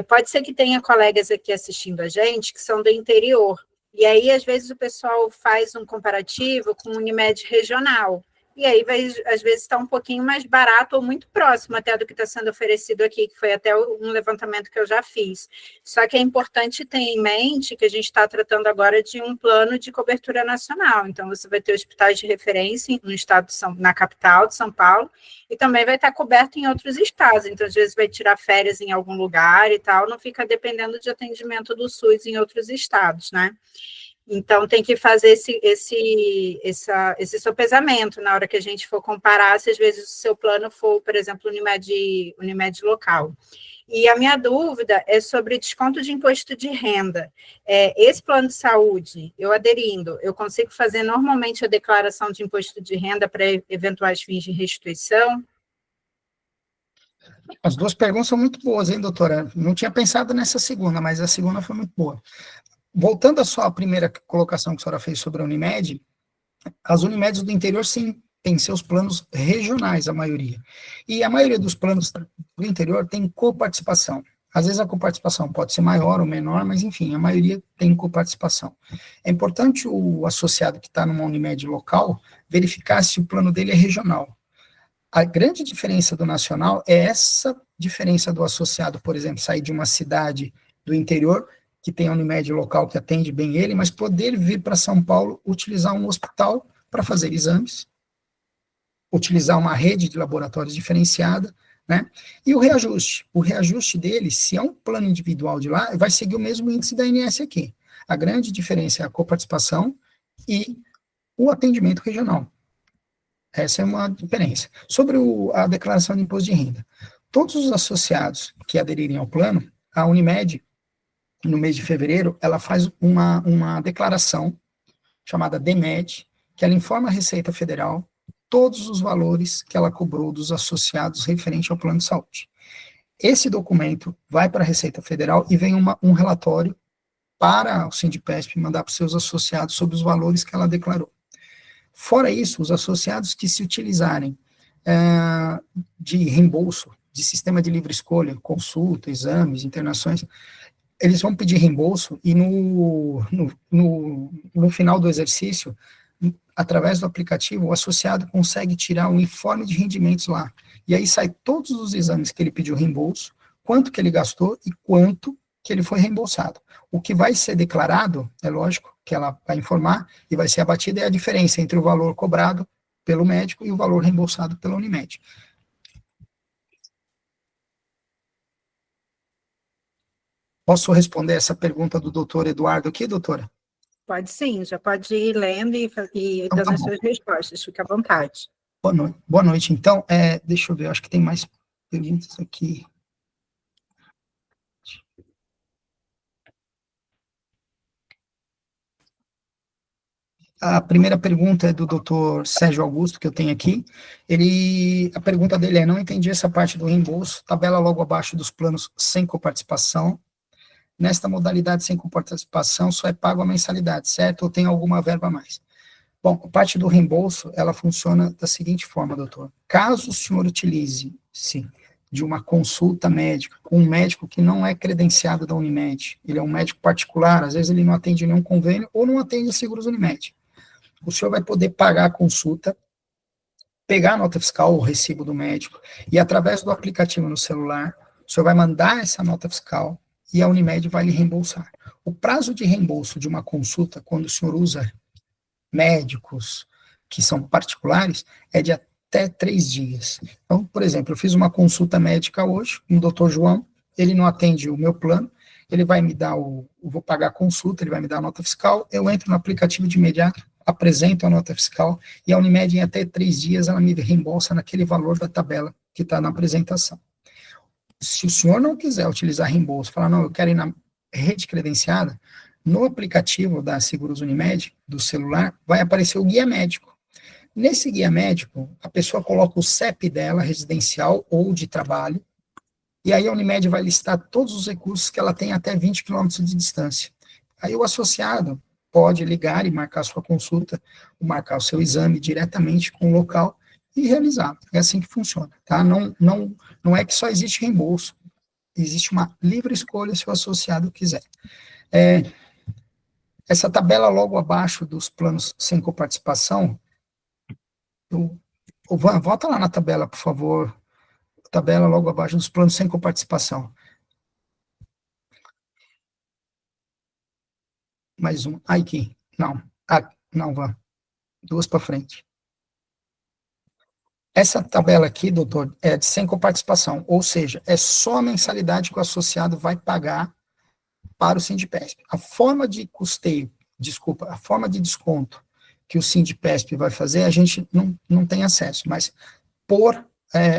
pode ser que tenha colegas aqui assistindo a gente que são do interior, e aí, às vezes, o pessoal faz um comparativo com o Unimed regional. e aí vai, às vezes, estar um pouquinho mais barato ou muito próximo até do que está sendo oferecido aqui, que foi até um levantamento que eu já fiz. Só que é importante ter em mente que a gente está tratando agora de um plano de cobertura nacional, então você vai ter hospitais de referência no estado de na capital de São Paulo, e também vai estar coberto em outros estados, então às vezes vai tirar férias em algum lugar e tal, não fica dependendo de atendimento do SUS em outros estados, né? Então, tem que fazer esse sopesamento na hora que a gente for comparar, se às vezes o seu plano for, por exemplo, Unimed local. E a minha dúvida é sobre desconto de imposto de renda. Esse plano de saúde, eu aderindo, eu consigo fazer normalmente a declaração de imposto de renda para eventuais fins de restituição? As duas perguntas são muito boas, hein, doutora? Não tinha pensado nessa segunda, mas a segunda foi muito boa. Voltando à sua primeira colocação que a senhora fez sobre a Unimed, as Unimedes do interior, sim, têm seus planos regionais, a maioria. E a maioria dos planos do interior tem coparticipação. Às vezes a coparticipação pode ser maior ou menor, mas enfim, a maioria tem coparticipação. É importante o associado que está numa Unimed local verificar se o plano dele é regional. A grande diferença do nacional é essa diferença do associado, por exemplo, sair de uma cidade do interior que tem a Unimed local que atende bem ele, mas poder vir para São Paulo, utilizar um hospital para fazer exames, utilizar uma rede de laboratórios diferenciada, né? E o reajuste dele, se é um plano individual de lá, vai seguir o mesmo índice da ANS aqui. A grande diferença é a coparticipação e o atendimento regional. Essa é uma diferença. Sobre a declaração de imposto de renda, todos os associados que aderirem ao plano, a Unimed, no mês de fevereiro, ela faz uma declaração chamada DEMED, que ela informa a Receita Federal todos os valores que ela cobrou dos associados referente ao plano de saúde. Esse documento vai para a Receita Federal e vem um relatório para o Sindipesp mandar para os seus associados sobre os valores que ela declarou. Fora isso, os associados que se utilizarem de reembolso, de sistema de livre escolha, consulta, exames, internações, eles vão pedir reembolso e no final do exercício, através do aplicativo, o associado consegue tirar um informe de rendimentos lá. E aí sai todos os exames que ele pediu reembolso, quanto que ele gastou e quanto que ele foi reembolsado. O que vai ser declarado, é lógico que ela vai informar, e vai ser abatida é a diferença entre o valor cobrado pelo médico e o valor reembolsado pela Unimed. Posso responder essa pergunta do doutor Eduardo aqui, doutora? Pode sim, já pode ir lendo e Então, dando tá as bom. suas respostas, fique à vontade. Boa noite. Boa noite. Então, deixa eu ver, acho que tem mais perguntas aqui. A primeira pergunta é do doutor Sérgio Augusto, que eu tenho aqui. A pergunta dele é: não entendi essa parte do reembolso, tabela logo abaixo dos planos sem coparticipação. Nesta modalidade sem coparticipação, só é pago a mensalidade, certo? Ou tem alguma verba a mais? Bom, a parte do reembolso, ela funciona da seguinte forma, doutor. Caso o senhor utilize-se de uma consulta médica com um médico que não é credenciado da Unimed, ele é um médico particular, às vezes ele não atende nenhum convênio ou não atende seguros Unimed. O senhor vai poder pagar a consulta, pegar a nota fiscal, o recibo do médico, e através do aplicativo no celular, o senhor vai mandar essa nota fiscal e a Unimed vai lhe reembolsar. O prazo de reembolso de uma consulta, quando o senhor usa médicos que são particulares, é de até 3 dias. Então, por exemplo, eu fiz uma consulta médica hoje com o doutor João, ele não atende o meu plano, ele vai me dar vou pagar a consulta, ele vai me dar a nota fiscal, eu entro no aplicativo de imediato, apresento a nota fiscal, e a Unimed, em até 3 dias, ela me reembolsa naquele valor da tabela que está na apresentação. Se o senhor não quiser utilizar reembolso, falar, não, eu quero ir na rede credenciada, no aplicativo da Seguros Unimed, do celular, vai aparecer o guia médico. Nesse guia médico, a pessoa coloca o CEP dela, residencial ou de trabalho, e aí a Unimed vai listar todos os recursos que ela tem até 20 quilômetros de distância. Aí o associado pode ligar e marcar sua consulta, ou marcar o seu exame diretamente com o local e realizar. É assim que funciona, tá? Não é que só existe reembolso, existe uma livre escolha se o associado quiser. Essa tabela logo abaixo dos planos sem coparticipação, Volta lá na tabela, por favor. Tabela logo abaixo dos planos sem coparticipação. Mais um. Aqui. Não. Não, vá. Duas para frente. Essa tabela aqui, doutor, é de sem coparticipação, ou seja, é só a mensalidade que o associado vai pagar para o Sindipesp. A forma de custeio, a forma de desconto que o Sindipesp vai fazer, a gente não tem acesso, mas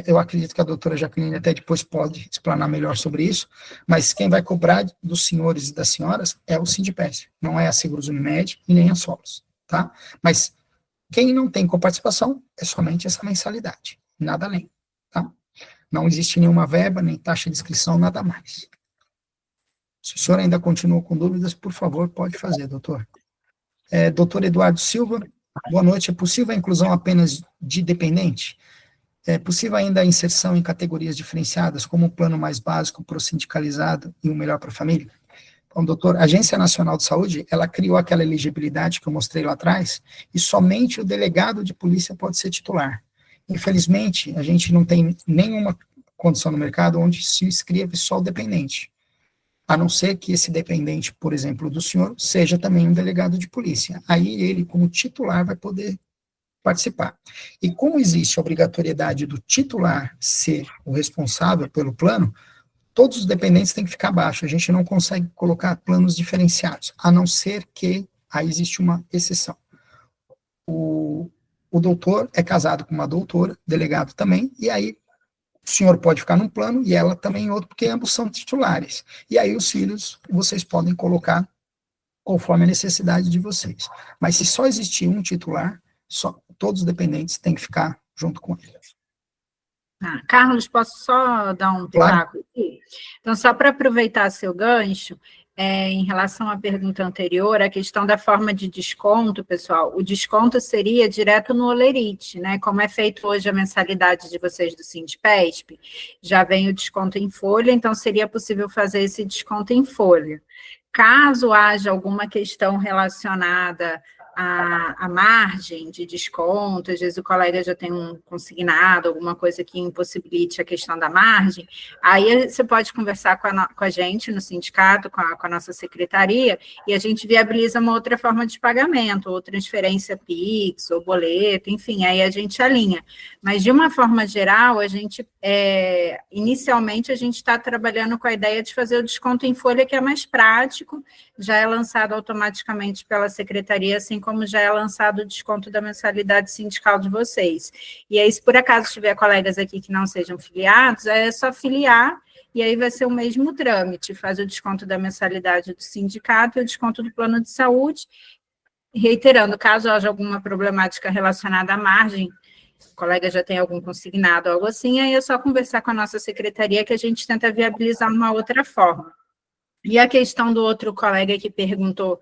eu acredito que a doutora Jaqueline até depois pode explanar melhor sobre isso, mas quem vai cobrar dos senhores e das senhoras é o Sindipesp, não é a Seguros Unimed e nem a Solos, tá? Mas quem não tem coparticipação é somente essa mensalidade, nada além, tá? Não existe nenhuma verba, nem taxa de inscrição, nada mais. Se o senhor ainda continua com dúvidas, por favor, pode fazer, doutor. Doutor Eduardo Silva, boa noite. É possível a inclusão apenas de dependente? É possível ainda a inserção em categorias diferenciadas, como um plano mais básico para o sindicalizado e um melhor para a família? Bom, doutor, a Agência Nacional de Saúde, ela criou aquela elegibilidade que eu mostrei lá atrás, e somente o delegado de polícia pode ser titular. Infelizmente, a gente não tem nenhuma condição no mercado onde se inscreve só o dependente, a não ser que esse dependente, por exemplo, do senhor, seja também um delegado de polícia. Aí ele, como titular, vai poder participar. E como existe a obrigatoriedade do titular ser o responsável pelo plano, todos os dependentes têm que ficar abaixo. A gente não consegue colocar planos diferenciados, a não ser que aí existe uma exceção. O doutor é casado com uma doutora, delegado também, e aí o senhor pode ficar num plano e ela também em outro, porque ambos são titulares. E aí os filhos vocês podem colocar conforme a necessidade de vocês. Mas se só existir um titular, todos os dependentes têm que ficar junto com ele. Carlos, posso só dar um pitaco aqui? Então, só para aproveitar seu gancho, em relação à pergunta anterior, a questão da forma de desconto, pessoal, o desconto seria direto no Olerite, né? Como é feito hoje a mensalidade de vocês do Sindipesp, já vem o desconto em folha, então seria possível fazer esse desconto em folha. Caso haja alguma questão relacionada à margem de desconto, às vezes o colega já tem um consignado, alguma coisa que impossibilite a questão da margem, aí você pode conversar com a gente no sindicato, com a nossa secretaria, e a gente viabiliza uma outra forma de pagamento, ou transferência Pix, ou boleto, enfim, aí a gente alinha. Mas, de uma forma geral, inicialmente, a gente está trabalhando com a ideia de fazer o desconto em folha, que é mais prático, já é lançado automaticamente pela secretaria, assim como já é lançado o desconto da mensalidade sindical de vocês. E aí, se por acaso tiver colegas aqui que não sejam filiados, é só filiar, e aí vai ser o mesmo trâmite, faz o desconto da mensalidade do sindicato e o desconto do plano de saúde. Reiterando, caso haja alguma problemática relacionada à margem, o colega já tem algum consignado, algo assim, aí é só conversar com a nossa secretaria que a gente tenta viabilizar uma outra forma. E a questão do outro colega que perguntou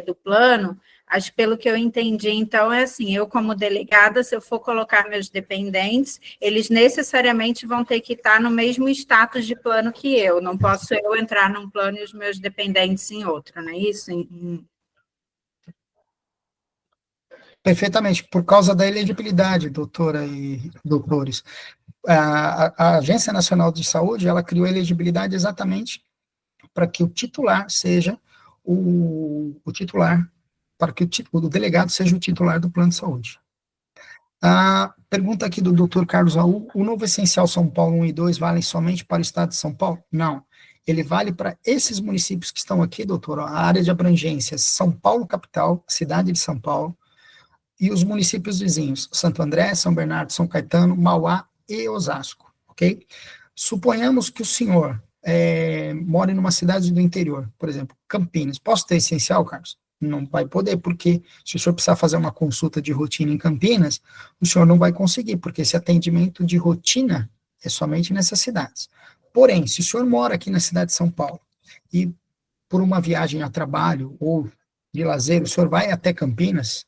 do plano, acho que pelo que eu entendi, então, é assim, eu como delegada, se eu for colocar meus dependentes, eles necessariamente vão ter que estar no mesmo status de plano que eu, não posso eu entrar num plano e os meus dependentes em outro, não é isso? Perfeitamente, por causa da elegibilidade, doutora e doutores. A Agência Nacional de Saúde, ela criou a elegibilidade exatamente para que o titular seja o titular, para que o delegado seja o titular do plano de saúde. A pergunta aqui do doutor Carlos Raul, o novo essencial São Paulo 1 e 2 valem somente para o estado de São Paulo? Não. Ele vale para esses municípios que estão aqui, doutor, a área de abrangência São Paulo capital, cidade de São Paulo, e os municípios vizinhos, Santo André, São Bernardo, São Caetano, Mauá e Osasco, ok? Suponhamos que o senhor mora numa cidade do interior, por exemplo, Campinas. Posso ter essencial, Carlos? Não vai poder, porque se o senhor precisar fazer uma consulta de rotina em Campinas, o senhor não vai conseguir, porque esse atendimento de rotina é somente nessas cidades. Porém, se o senhor mora aqui na cidade de São Paulo e por uma viagem a trabalho ou de lazer, o senhor vai até Campinas,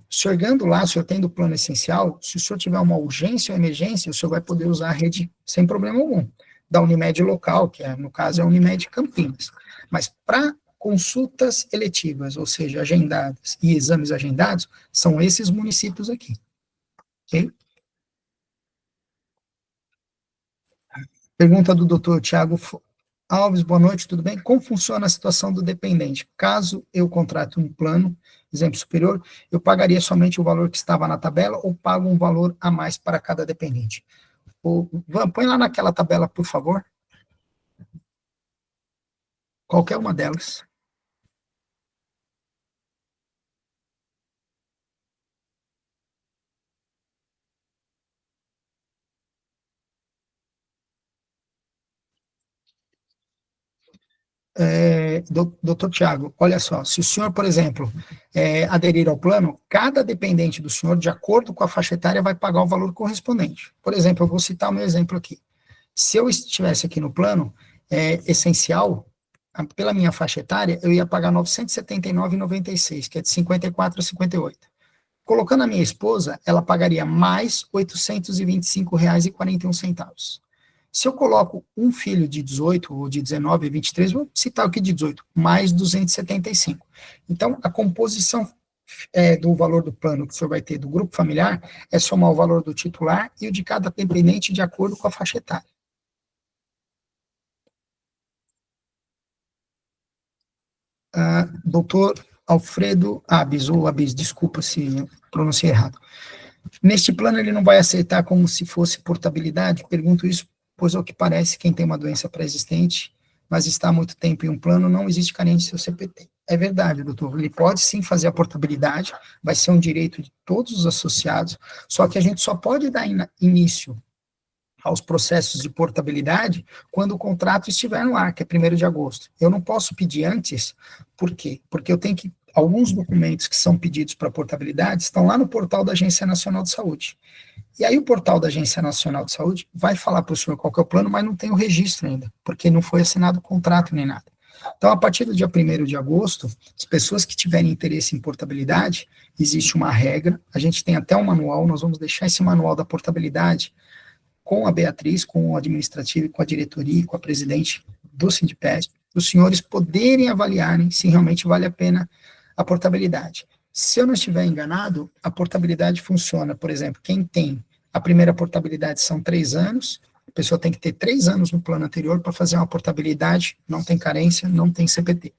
chegando lá, o senhor tendo plano essencial, se o senhor tiver uma urgência ou emergência, o senhor vai poder usar a rede sem problema algum, da Unimed local, que no caso é a Unimed Campinas. Mas para consultas eletivas, ou seja, agendadas e exames agendados, são esses municípios aqui. Ok? Pergunta do doutor Tiago Alves, boa noite, tudo bem? Como funciona a situação do dependente? Caso eu contrate um plano, exemplo superior, eu pagaria somente o valor que estava na tabela ou pago um valor a mais para cada dependente? Põe lá naquela tabela, por favor. Qualquer uma delas. Doutor Tiago, olha só, se o senhor, por exemplo, aderir ao plano, cada dependente do senhor, de acordo com a faixa etária, vai pagar o valor correspondente. Por exemplo, eu vou citar o meu exemplo aqui. Se eu estivesse aqui no plano essencial, pela minha faixa etária, eu ia pagar R$ 979,96, que é de 54 a 58. Colocando a minha esposa, ela pagaria mais R$ 825,41. Se eu coloco um filho de 18 ou de 19, 23, vou citar aqui de 18, mais 275. Então, a composição do valor do plano que o senhor vai ter do grupo familiar é somar o valor do titular e o de cada dependente de acordo com a faixa etária. Doutor Alfredo Abis, ou Abis, desculpa se pronunciei errado. Neste plano, ele não vai aceitar como se fosse portabilidade? Pergunto isso, pois ao que parece, quem tem uma doença pré-existente, mas está há muito tempo em um plano, não existe carência do seu CPT. É verdade, doutor, ele pode sim fazer a portabilidade, vai ser um direito de todos os associados, só que a gente só pode dar início aos processos de portabilidade quando o contrato estiver no ar, que é 1º de agosto. Eu não posso pedir antes, por quê? Porque eu tenho que, alguns documentos que são pedidos para portabilidade estão lá no portal da Agência Nacional de Saúde. E aí o portal da Agência Nacional de Saúde vai falar para o senhor qual que é o plano, mas não tem o registro ainda, porque não foi assinado o contrato nem nada. Então, a partir do dia 1º de agosto, as pessoas que tiverem interesse em portabilidade, existe uma regra, a gente tem até um manual, nós vamos deixar esse manual da portabilidade com a Beatriz, com o administrativo, com a diretoria e com a presidente do Sindipes, os senhores poderem avaliarem se realmente vale a pena a portabilidade. Se eu não estiver enganado, a portabilidade funciona, por exemplo, quem tem a primeira portabilidade são 3 anos, a pessoa tem que ter 3 anos no plano anterior para fazer uma portabilidade, não tem carência, não tem CPT.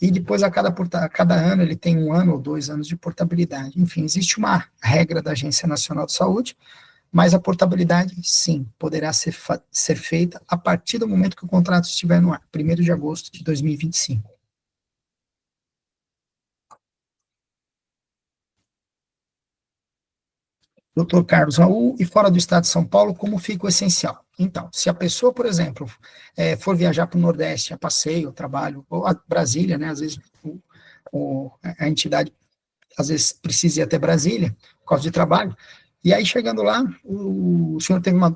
E depois, a cada ano, ele tem 1 ano ou 2 anos de portabilidade. Enfim, existe uma regra da Agência Nacional de Saúde, mas a portabilidade, sim, poderá ser feita a partir do momento que o contrato estiver no ar, 1º de agosto de 2025. Doutor Carlos Raul, e fora do estado de São Paulo, como fica o essencial? Então, se a pessoa, por exemplo, for viajar para o Nordeste a passeio, trabalho, ou a Brasília, né, às vezes a entidade, às vezes precisa ir até Brasília, por causa de trabalho, e aí chegando lá, o senhor teve uma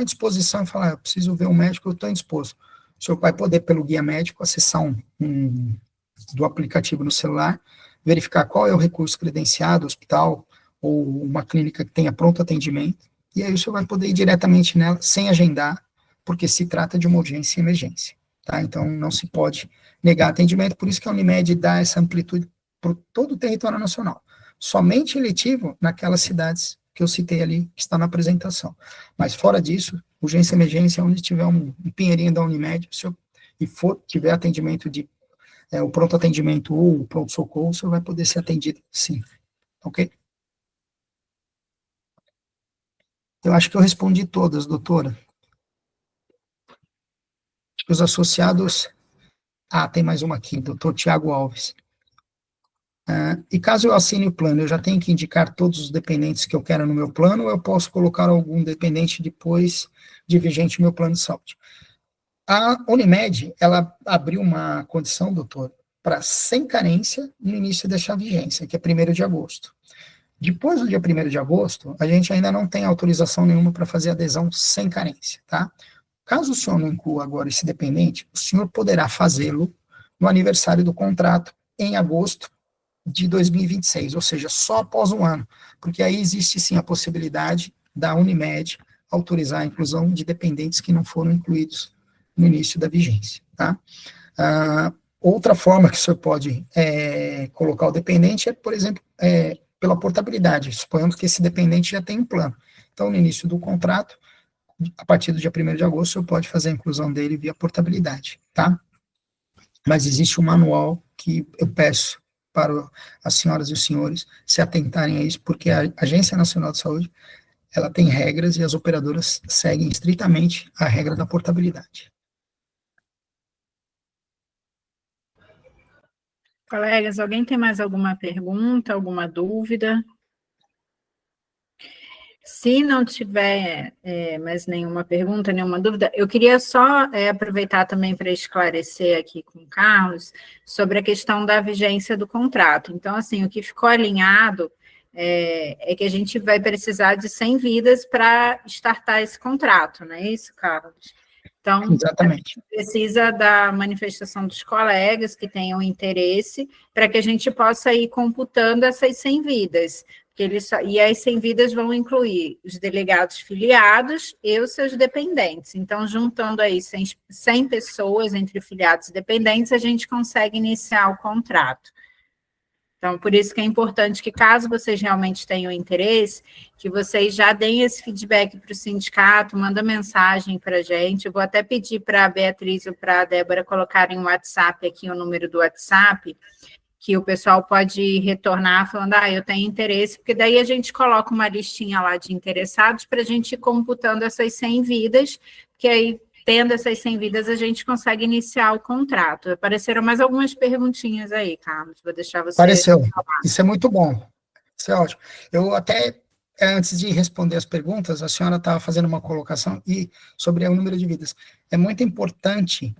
disposição e falar, eu preciso ver um médico, eu estou indisposto. O senhor vai poder, pelo guia médico, acessar do aplicativo no celular, verificar qual é o recurso credenciado, hospital, ou uma clínica que tenha pronto atendimento, e aí o senhor vai poder ir diretamente nela, sem agendar, porque se trata de uma urgência e emergência, tá? Então, não se pode negar atendimento, por isso que a Unimed dá essa amplitude para todo o território nacional. Somente eletivo naquelas cidades que eu citei ali, que está na apresentação. Mas fora disso, urgência e emergência, onde tiver um pinheirinho da Unimed, se eu, tiver atendimento o pronto atendimento ou o pronto-socorro, o senhor vai poder ser atendido, sim. Ok? Eu acho que eu respondi todas, doutora. Acho que os associados... tem mais uma aqui, doutor Tiago Alves. E caso eu assine o plano, eu já tenho que indicar todos os dependentes que eu quero no meu plano, ou eu posso colocar algum dependente depois de vigente meu plano de saúde? A Unimed, ela abriu uma condição, doutor, para sem carência no início dessa vigência, que é 1º de agosto. Depois do dia 1º de agosto, a gente ainda não tem autorização nenhuma para fazer adesão sem carência, tá? Caso o senhor não inclua agora esse dependente, o senhor poderá fazê-lo no aniversário do contrato, em agosto de 2026, ou seja, só após 1 ano, porque aí existe sim a possibilidade da Unimed autorizar a inclusão de dependentes que não foram incluídos no início da vigência, tá? Outra forma que o senhor pode colocar o dependente é, por exemplo, pela portabilidade, suponhamos que esse dependente já tem um plano. Então, no início do contrato, a partir do dia 1º de agosto, você pode fazer a inclusão dele via portabilidade, tá? Mas existe um manual que eu peço para as senhoras e os senhores se atentarem a isso, porque a Agência Nacional de Saúde, ela tem regras e as operadoras seguem estritamente a regra da portabilidade. Colegas, alguém tem mais alguma pergunta, alguma dúvida? Se não tiver mais nenhuma pergunta, nenhuma dúvida, eu queria só aproveitar também para esclarecer aqui com o Carlos sobre a questão da vigência do contrato. Então, assim, o que ficou alinhado é que a gente vai precisar de 100 vidas para startar esse contrato, não é isso, Carlos? Então, exatamente, a gente precisa da manifestação dos colegas que tenham interesse para que a gente possa ir computando essas 100 vidas. E as 100 vidas vão incluir os delegados filiados e os seus dependentes. Então, juntando aí 100 pessoas entre filiados e dependentes, a gente consegue iniciar o contrato. Então, por isso que é importante que, caso vocês realmente tenham interesse, que vocês já deem esse feedback para o sindicato, manda mensagem para a gente. Eu vou até pedir para a Beatriz ou para a Débora colocarem o WhatsApp aqui, o número do WhatsApp, que o pessoal pode retornar falando, eu tenho interesse, porque daí a gente coloca uma listinha lá de interessados para a gente ir computando essas 100 vidas, que aí, tendo essas 100 vidas, a gente consegue iniciar o contrato. Apareceram mais algumas perguntinhas aí, Carlos, vou deixar você apareceu, falar. isso é muito bom, isso é ótimo. Eu até, antes de responder as perguntas, a senhora estava fazendo uma colocação sobre o número de vidas. É muito importante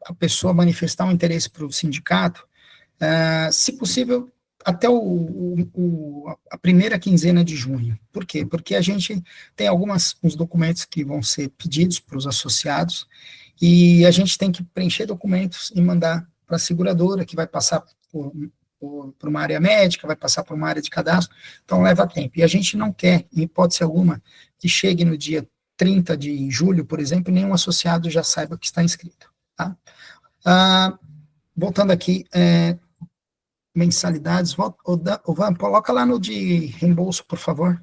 a pessoa manifestar um interesse para o sindicato, se possível, até a primeira quinzena de junho. Por quê? Porque a gente tem uns documentos que vão ser pedidos para os associados, e a gente tem que preencher documentos e mandar para a seguradora, que vai passar por uma área médica, vai passar por uma área de cadastro, então leva tempo. E a gente não quer, em hipótese alguma, que chegue no dia 30 de julho, por exemplo, e nenhum associado já saiba que está inscrito. Tá? Voltando aqui, mensalidades, Van, coloca lá no de reembolso, por favor.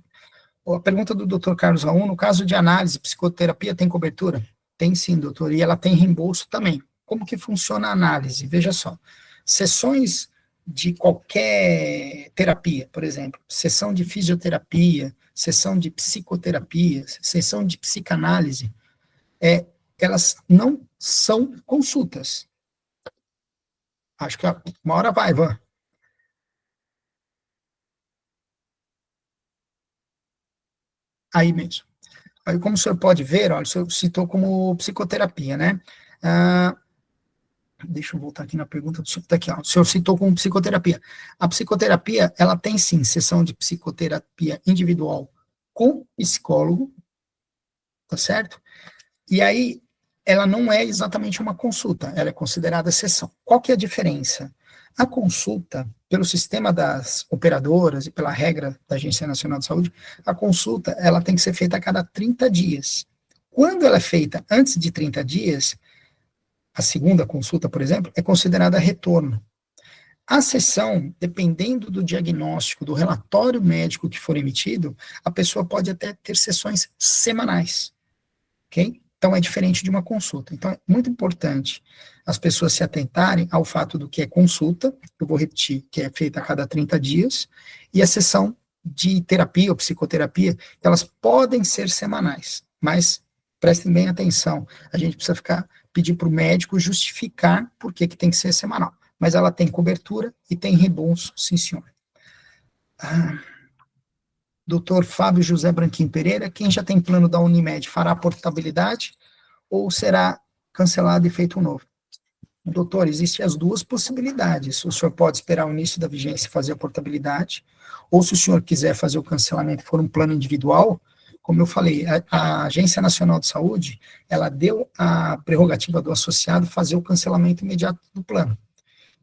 A pergunta do Dr. Carlos Raul, no caso de análise, psicoterapia tem cobertura? Tem sim, doutor, e ela tem reembolso também. Como que funciona a análise? Veja só, sessões de qualquer terapia, por exemplo, sessão de fisioterapia, sessão de psicoterapia, sessão de psicanálise, elas não são consultas. Acho que uma hora vai, Van. Aí mesmo. Aí, como o senhor pode ver, olha, o senhor citou como psicoterapia, né? Deixa eu voltar aqui na pergunta do senhor. Tá aqui, ó, o senhor citou como psicoterapia. A psicoterapia, ela tem sim sessão de psicoterapia individual com psicólogo, tá certo? E aí, ela não é exatamente uma consulta, ela é considerada sessão. Qual que é a diferença? A consulta, pelo sistema das operadoras e pela regra da Agência Nacional de Saúde, a consulta, ela tem que ser feita a cada 30 dias. Quando ela é feita antes de 30 dias, a segunda consulta, por exemplo, é considerada retorno. A sessão, dependendo do diagnóstico, do relatório médico que for emitido, a pessoa pode até ter sessões semanais, ok? Então, é diferente de uma consulta. Então, é muito importante as pessoas se atentarem ao fato do que é consulta, eu vou repetir, que é feita a cada 30 dias, e a sessão de terapia ou psicoterapia, elas podem ser semanais, mas prestem bem atenção, a gente precisa pedir para o médico justificar por que tem que ser semanal, mas ela tem cobertura e tem reembolso, sim senhor. Doutor Fábio José Branquim Pereira, quem já tem plano da Unimed fará a portabilidade ou será cancelado e feito um novo? Doutor, existem as duas possibilidades. O senhor pode esperar o início da vigência e fazer a portabilidade, ou se o senhor quiser fazer o cancelamento e for um plano individual, como eu falei, a Agência Nacional de Saúde, ela deu a prerrogativa do associado fazer o cancelamento imediato do plano.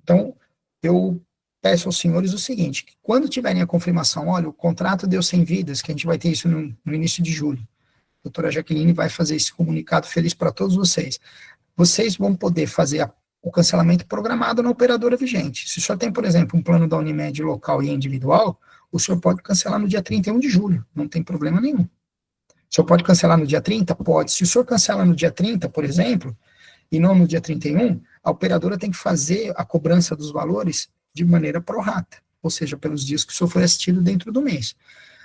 Então, eu peço aos senhores o seguinte, que quando tiverem a confirmação, olha, o contrato deu 100 vidas, que a gente vai ter isso no início de julho, a doutora Jaqueline vai fazer esse comunicado feliz para todos vocês. Vocês vão poder fazer o cancelamento programado na operadora vigente. Se o senhor tem, por exemplo, um plano da Unimed local e individual, o senhor pode cancelar no dia 31 de julho, não tem problema nenhum. O senhor pode cancelar no dia 30? Pode. Se o senhor cancela no dia 30, por exemplo, e não no dia 31, a operadora tem que fazer a cobrança dos valores de maneira prorata, ou seja, pelos dias que o senhor foi assistido dentro do mês.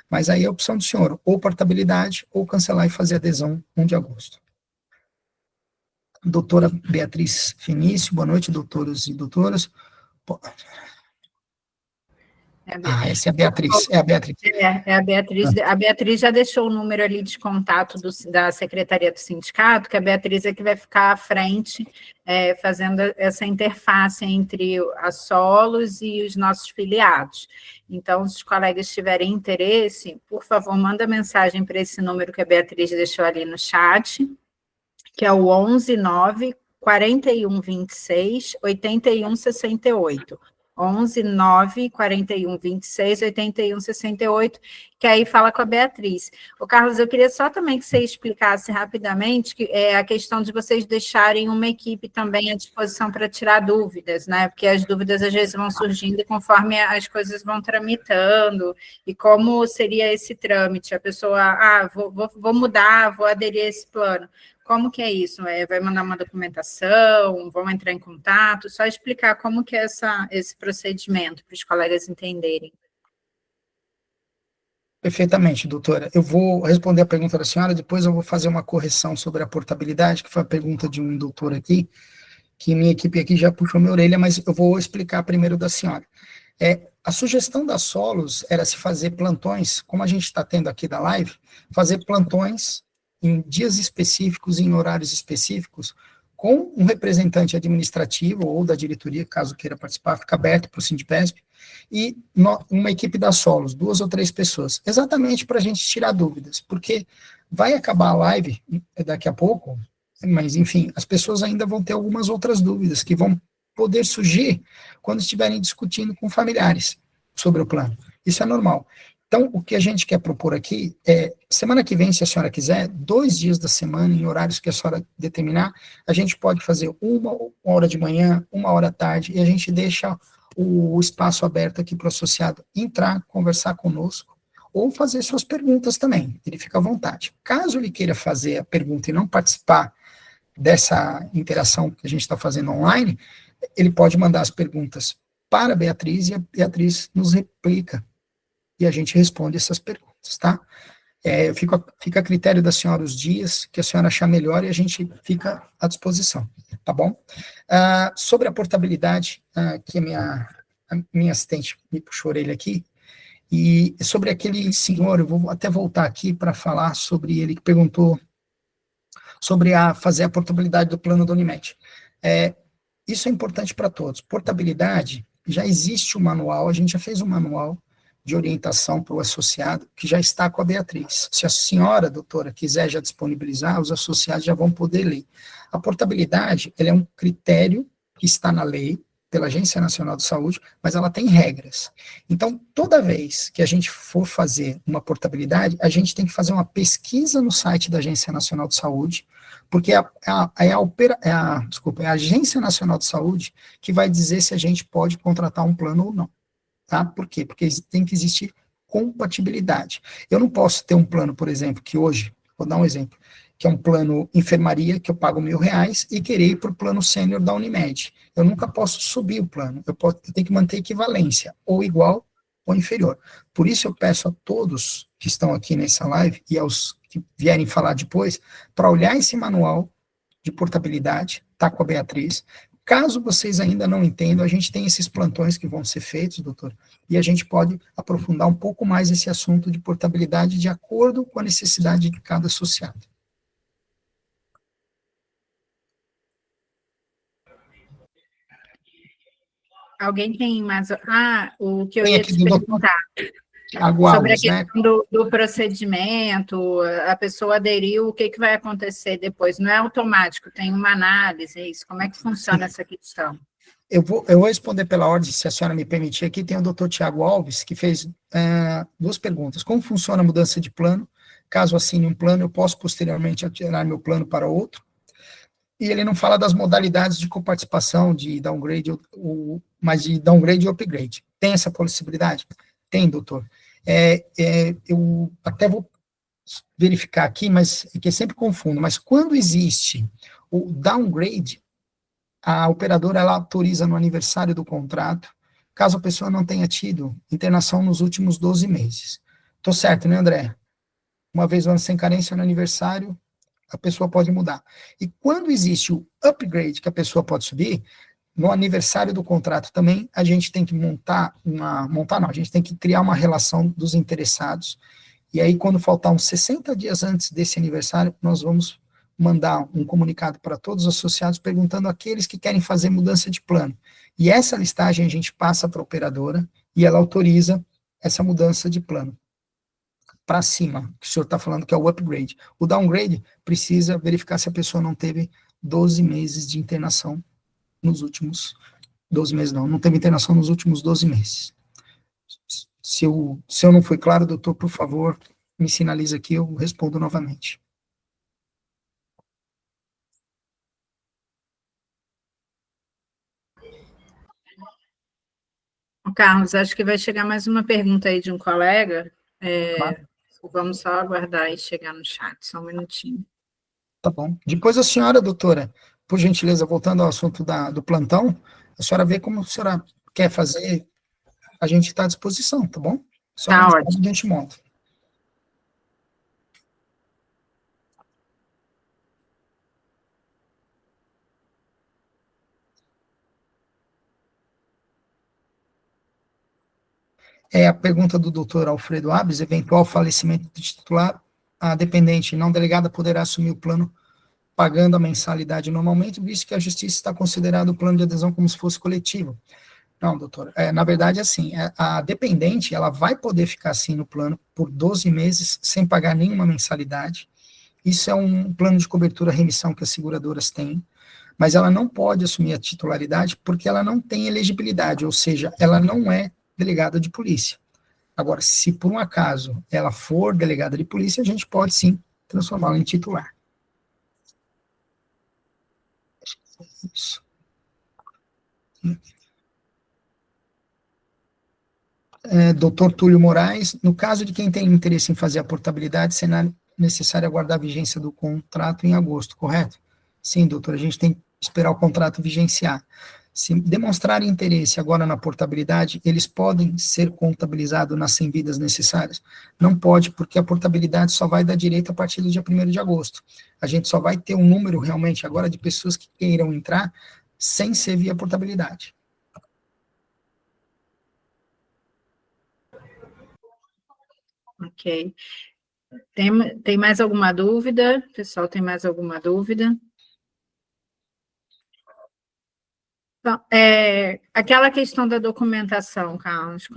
Mas aí é a opção do senhor, ou portabilidade, ou cancelar e fazer adesão 1 de agosto. Doutora Beatriz Finício, boa noite, doutores e doutoras. Essa é a Beatriz, é a Beatriz. É a Beatriz. A Beatriz já deixou o número ali de contato da Secretaria do Sindicato, que a Beatriz é que vai ficar à frente, fazendo essa interface entre a Solos e os nossos filiados. Então, se os colegas tiverem interesse, por favor, manda mensagem para esse número que a Beatriz deixou ali no chat, que é o 11 9 41 26 81 68. 11 9 41 26 81 68, que aí fala com a Beatriz. Ô, Carlos, eu queria só também que você explicasse rapidamente que a questão de vocês deixarem uma equipe também à disposição para tirar dúvidas, né? Porque as dúvidas às vezes vão surgindo conforme as coisas vão tramitando, e como seria esse trâmite? A pessoa, vou mudar, vou aderir a esse plano. Como que é isso? Vai mandar uma documentação, vão entrar em contato? Só explicar como que é esse procedimento, para os colegas entenderem. Perfeitamente, doutora. Eu vou responder a pergunta da senhora, depois eu vou fazer uma correção sobre a portabilidade, que foi a pergunta de um doutor aqui, que minha equipe aqui já puxou minha orelha, mas eu vou explicar primeiro da senhora. A sugestão da Solos era se fazer plantões, como a gente está tendo aqui da live, fazer plantões em dias específicos, em horários específicos, com um representante administrativo ou da diretoria, caso queira participar, fica aberto para o Sindipesp, e uma equipe da Solos, 2 ou 3 pessoas, exatamente para a gente tirar dúvidas, porque vai acabar a live daqui a pouco, mas enfim, as pessoas ainda vão ter algumas outras dúvidas que vão poder surgir quando estiverem discutindo com familiares sobre o plano. Isso é normal. Então, o que a gente quer propor aqui é, semana que vem, se a senhora quiser, 2 dias da semana, em horários que a senhora determinar, a gente pode fazer 1 hora de manhã, 1 hora à tarde, e a gente deixa o espaço aberto aqui para o associado entrar, conversar conosco, ou fazer suas perguntas também, ele fica à vontade. Caso ele queira fazer a pergunta e não participar dessa interação que a gente está fazendo online, ele pode mandar as perguntas para a Beatriz, e a Beatriz nos replica, e a gente responde essas perguntas, tá? Fica a critério da senhora os dias que a senhora achar melhor, e a gente fica à disposição, tá bom? Sobre a portabilidade, que a minha assistente me puxou a orelha aqui, e sobre aquele senhor, eu vou até voltar aqui para falar sobre ele, que perguntou sobre fazer a portabilidade do plano da Unimed. Isso é importante para todos. Portabilidade, já existe um manual, a gente já fez um manual de orientação para o associado, que já está com a Beatriz. Se a senhora, doutora, quiser já disponibilizar, os associados já vão poder ler. A portabilidade, ela é um critério que está na lei, pela Agência Nacional de Saúde, mas ela tem regras. Então, toda vez que a gente for fazer uma portabilidade, a gente tem que fazer uma pesquisa no site da Agência Nacional de Saúde, porque é a Agência Nacional de Saúde que vai dizer se a gente pode contratar um plano ou não. Tá? Por quê? Porque tem que existir compatibilidade. Eu não posso ter um plano, por exemplo, que hoje, vou dar um exemplo, que é um plano enfermaria, que eu pago R$1.000, e querer ir para o plano sênior da Unimed. Eu nunca posso subir o plano, eu tenho que manter equivalência, ou igual ou inferior. Por isso eu peço a todos que estão aqui nessa live, e aos que vierem falar depois, para olhar esse manual de portabilidade, tá com a Beatriz. Caso vocês ainda não entendam, a gente tem esses plantões que vão ser feitos, doutor, e a gente pode aprofundar um pouco mais esse assunto de portabilidade de acordo com a necessidade de cada associado. Alguém tem mais... o que eu ia te perguntar. Tiago Alves, sobre a questão do procedimento, a pessoa aderiu, o que vai acontecer depois? Não é automático, tem uma análise, é isso? Como é que funciona essa questão? Eu vou responder pela ordem, se a senhora me permitir. Aqui tem o doutor Tiago Alves, que fez 2 perguntas. Como funciona a mudança de plano? Caso assine um plano, eu posso posteriormente alterar meu plano para outro? e ele não fala das modalidades de coparticipação, de downgrade, mas de downgrade e upgrade. Tem essa possibilidade? Tem, doutor. Eu até vou verificar aqui, mas é que eu sempre confundo, mas quando existe o downgrade, a operadora ela autoriza no aniversário do contrato, caso a pessoa não tenha tido internação nos últimos 12 meses. Estou certo, né, André? Uma vez o ano sem carência no aniversário, a pessoa pode mudar. E quando existe o upgrade, que a pessoa pode subir, no aniversário do contrato também, a gente tem que a gente tem que criar uma relação dos interessados, e aí quando faltar uns 60 dias antes desse aniversário, nós vamos mandar um comunicado para todos os associados, perguntando àqueles que querem fazer mudança de plano. E essa listagem a gente passa para a operadora, e ela autoriza essa mudança de plano para cima, que o senhor está falando que é o upgrade. O downgrade precisa verificar se a pessoa não teve 12 meses de internação nos últimos 12 meses, não teve internação nos últimos 12 meses. Se eu não fui claro, doutor, por favor, me sinaliza aqui, eu respondo novamente. Carlos, acho que vai chegar mais uma pergunta aí de um colega. Claro. Vamos só aguardar e chegar no chat, só um minutinho. Tá bom. Depois a senhora, doutora, por gentileza, voltando ao assunto do plantão, a senhora vê como a senhora quer fazer, a gente está à disposição, tá bom? Só tá ótimo. A gente monta. A pergunta do doutor Alfredo Abes, eventual falecimento do titular, a dependente não delegada poderá assumir o plano pagando a mensalidade normalmente, visto que a justiça está considerando o plano de adesão como se fosse coletivo. Não, doutor, na verdade, assim, a dependente, ela vai poder ficar assim no plano por 12 meses, sem pagar nenhuma mensalidade. Isso é um plano de cobertura remissão que as seguradoras têm, mas ela não pode assumir a titularidade porque ela não tem elegibilidade, ou seja, ela não é delegada de polícia. Agora, se por um acaso ela for delegada de polícia, a gente pode sim transformá-la em titular. Isso. Doutor Túlio Moraes, no caso de quem tem interesse em fazer a portabilidade, será necessário aguardar a vigência do contrato em agosto, correto? Sim, doutor, a gente tem que esperar o contrato vigenciar. Se demonstrarem interesse agora na portabilidade, eles podem ser contabilizados nas 100 vidas necessárias? Não pode, porque a portabilidade só vai dar direito a partir do dia 1º de agosto. A gente só vai ter um número realmente agora de pessoas que queiram entrar sem ser via portabilidade. Ok. Tem mais alguma dúvida? Pessoal, tem mais alguma dúvida? Então, aquela questão da documentação, Carlos,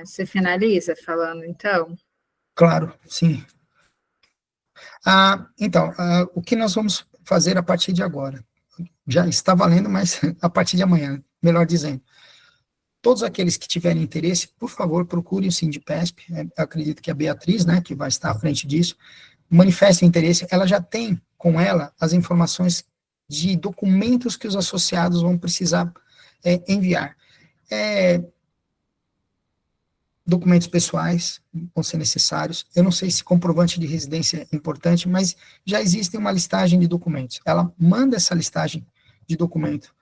você finaliza falando, então? Claro, sim. Então, o que nós vamos fazer a partir de agora? Já está valendo, mas a partir de amanhã, melhor dizendo. Todos aqueles que tiverem interesse, por favor, procurem o Sindipesp, acredito que a Beatriz, né, que vai estar à frente disso, manifeste interesse, ela já tem com ela as informações de documentos que os associados vão precisar enviar. Documentos pessoais vão ser necessários. Eu não sei se comprovante de residência é importante, mas já existe uma listagem de documentos. Ela manda essa listagem de documento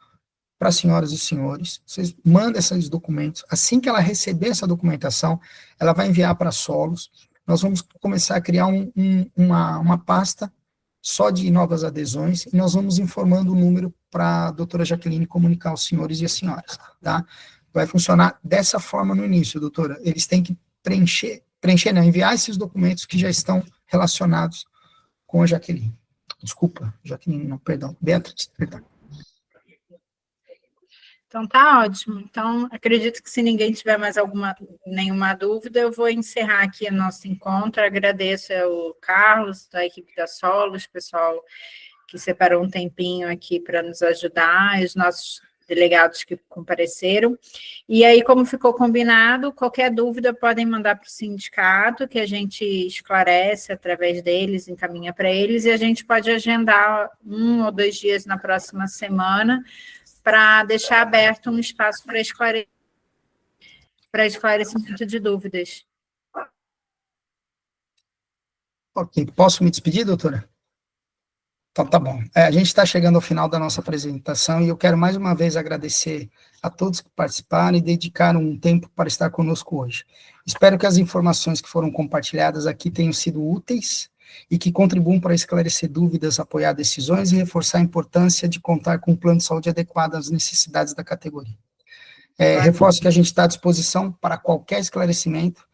para as senhoras e senhores, vocês mandam esses documentos. Assim que ela receber essa documentação, ela vai enviar para a Solos. Nós vamos começar a criar uma pasta só de novas adesões, e nós vamos informando o número para a doutora Jaqueline comunicar aos senhores e às senhoras, tá? Vai funcionar dessa forma no início, doutora. Eles têm que enviar esses documentos que já estão relacionados com a Jaqueline. Desculpa, Jaqueline, não, perdão. Beatriz, perdão. Então, tá ótimo. Então, acredito que se ninguém tiver mais nenhuma dúvida, eu vou encerrar aqui o nosso encontro. Agradeço ao Carlos, da equipe da Solos, pessoal que separou um tempinho aqui para nos ajudar, os nossos delegados que compareceram. E aí, como ficou combinado, qualquer dúvida podem mandar para o sindicato, que a gente esclarece através deles, encaminha para eles, e a gente pode agendar 1 ou 2 dias na próxima semana para deixar aberto um espaço para esclarecimento de dúvidas. Ok, posso me despedir, doutora? Então, tá bom. A gente está chegando ao final da nossa apresentação e eu quero mais uma vez agradecer a todos que participaram e dedicaram um tempo para estar conosco hoje. Espero que as informações que foram compartilhadas aqui tenham sido úteis e que contribuam para esclarecer dúvidas, apoiar decisões e reforçar a importância de contar com um plano de saúde adequado às necessidades da categoria. Reforço que a gente está à disposição para qualquer esclarecimento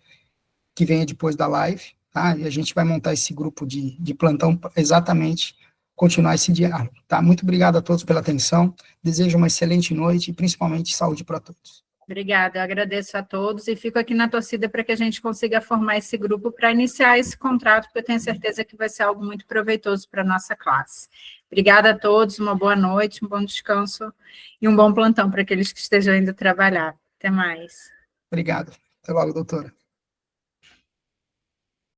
que venha depois da live, tá? E a gente vai montar esse grupo de plantão exatamente continuar esse diálogo, tá? Muito obrigado a todos pela atenção, desejo uma excelente noite e principalmente saúde para todos. Obrigada, eu agradeço a todos e fico aqui na torcida para que a gente consiga formar esse grupo para iniciar esse contrato, porque eu tenho certeza que vai ser algo muito proveitoso para a nossa classe. Obrigada a todos, uma boa noite, um bom descanso e um bom plantão para aqueles que estejam indo trabalhar. Até mais. Obrigado. Até logo, doutora.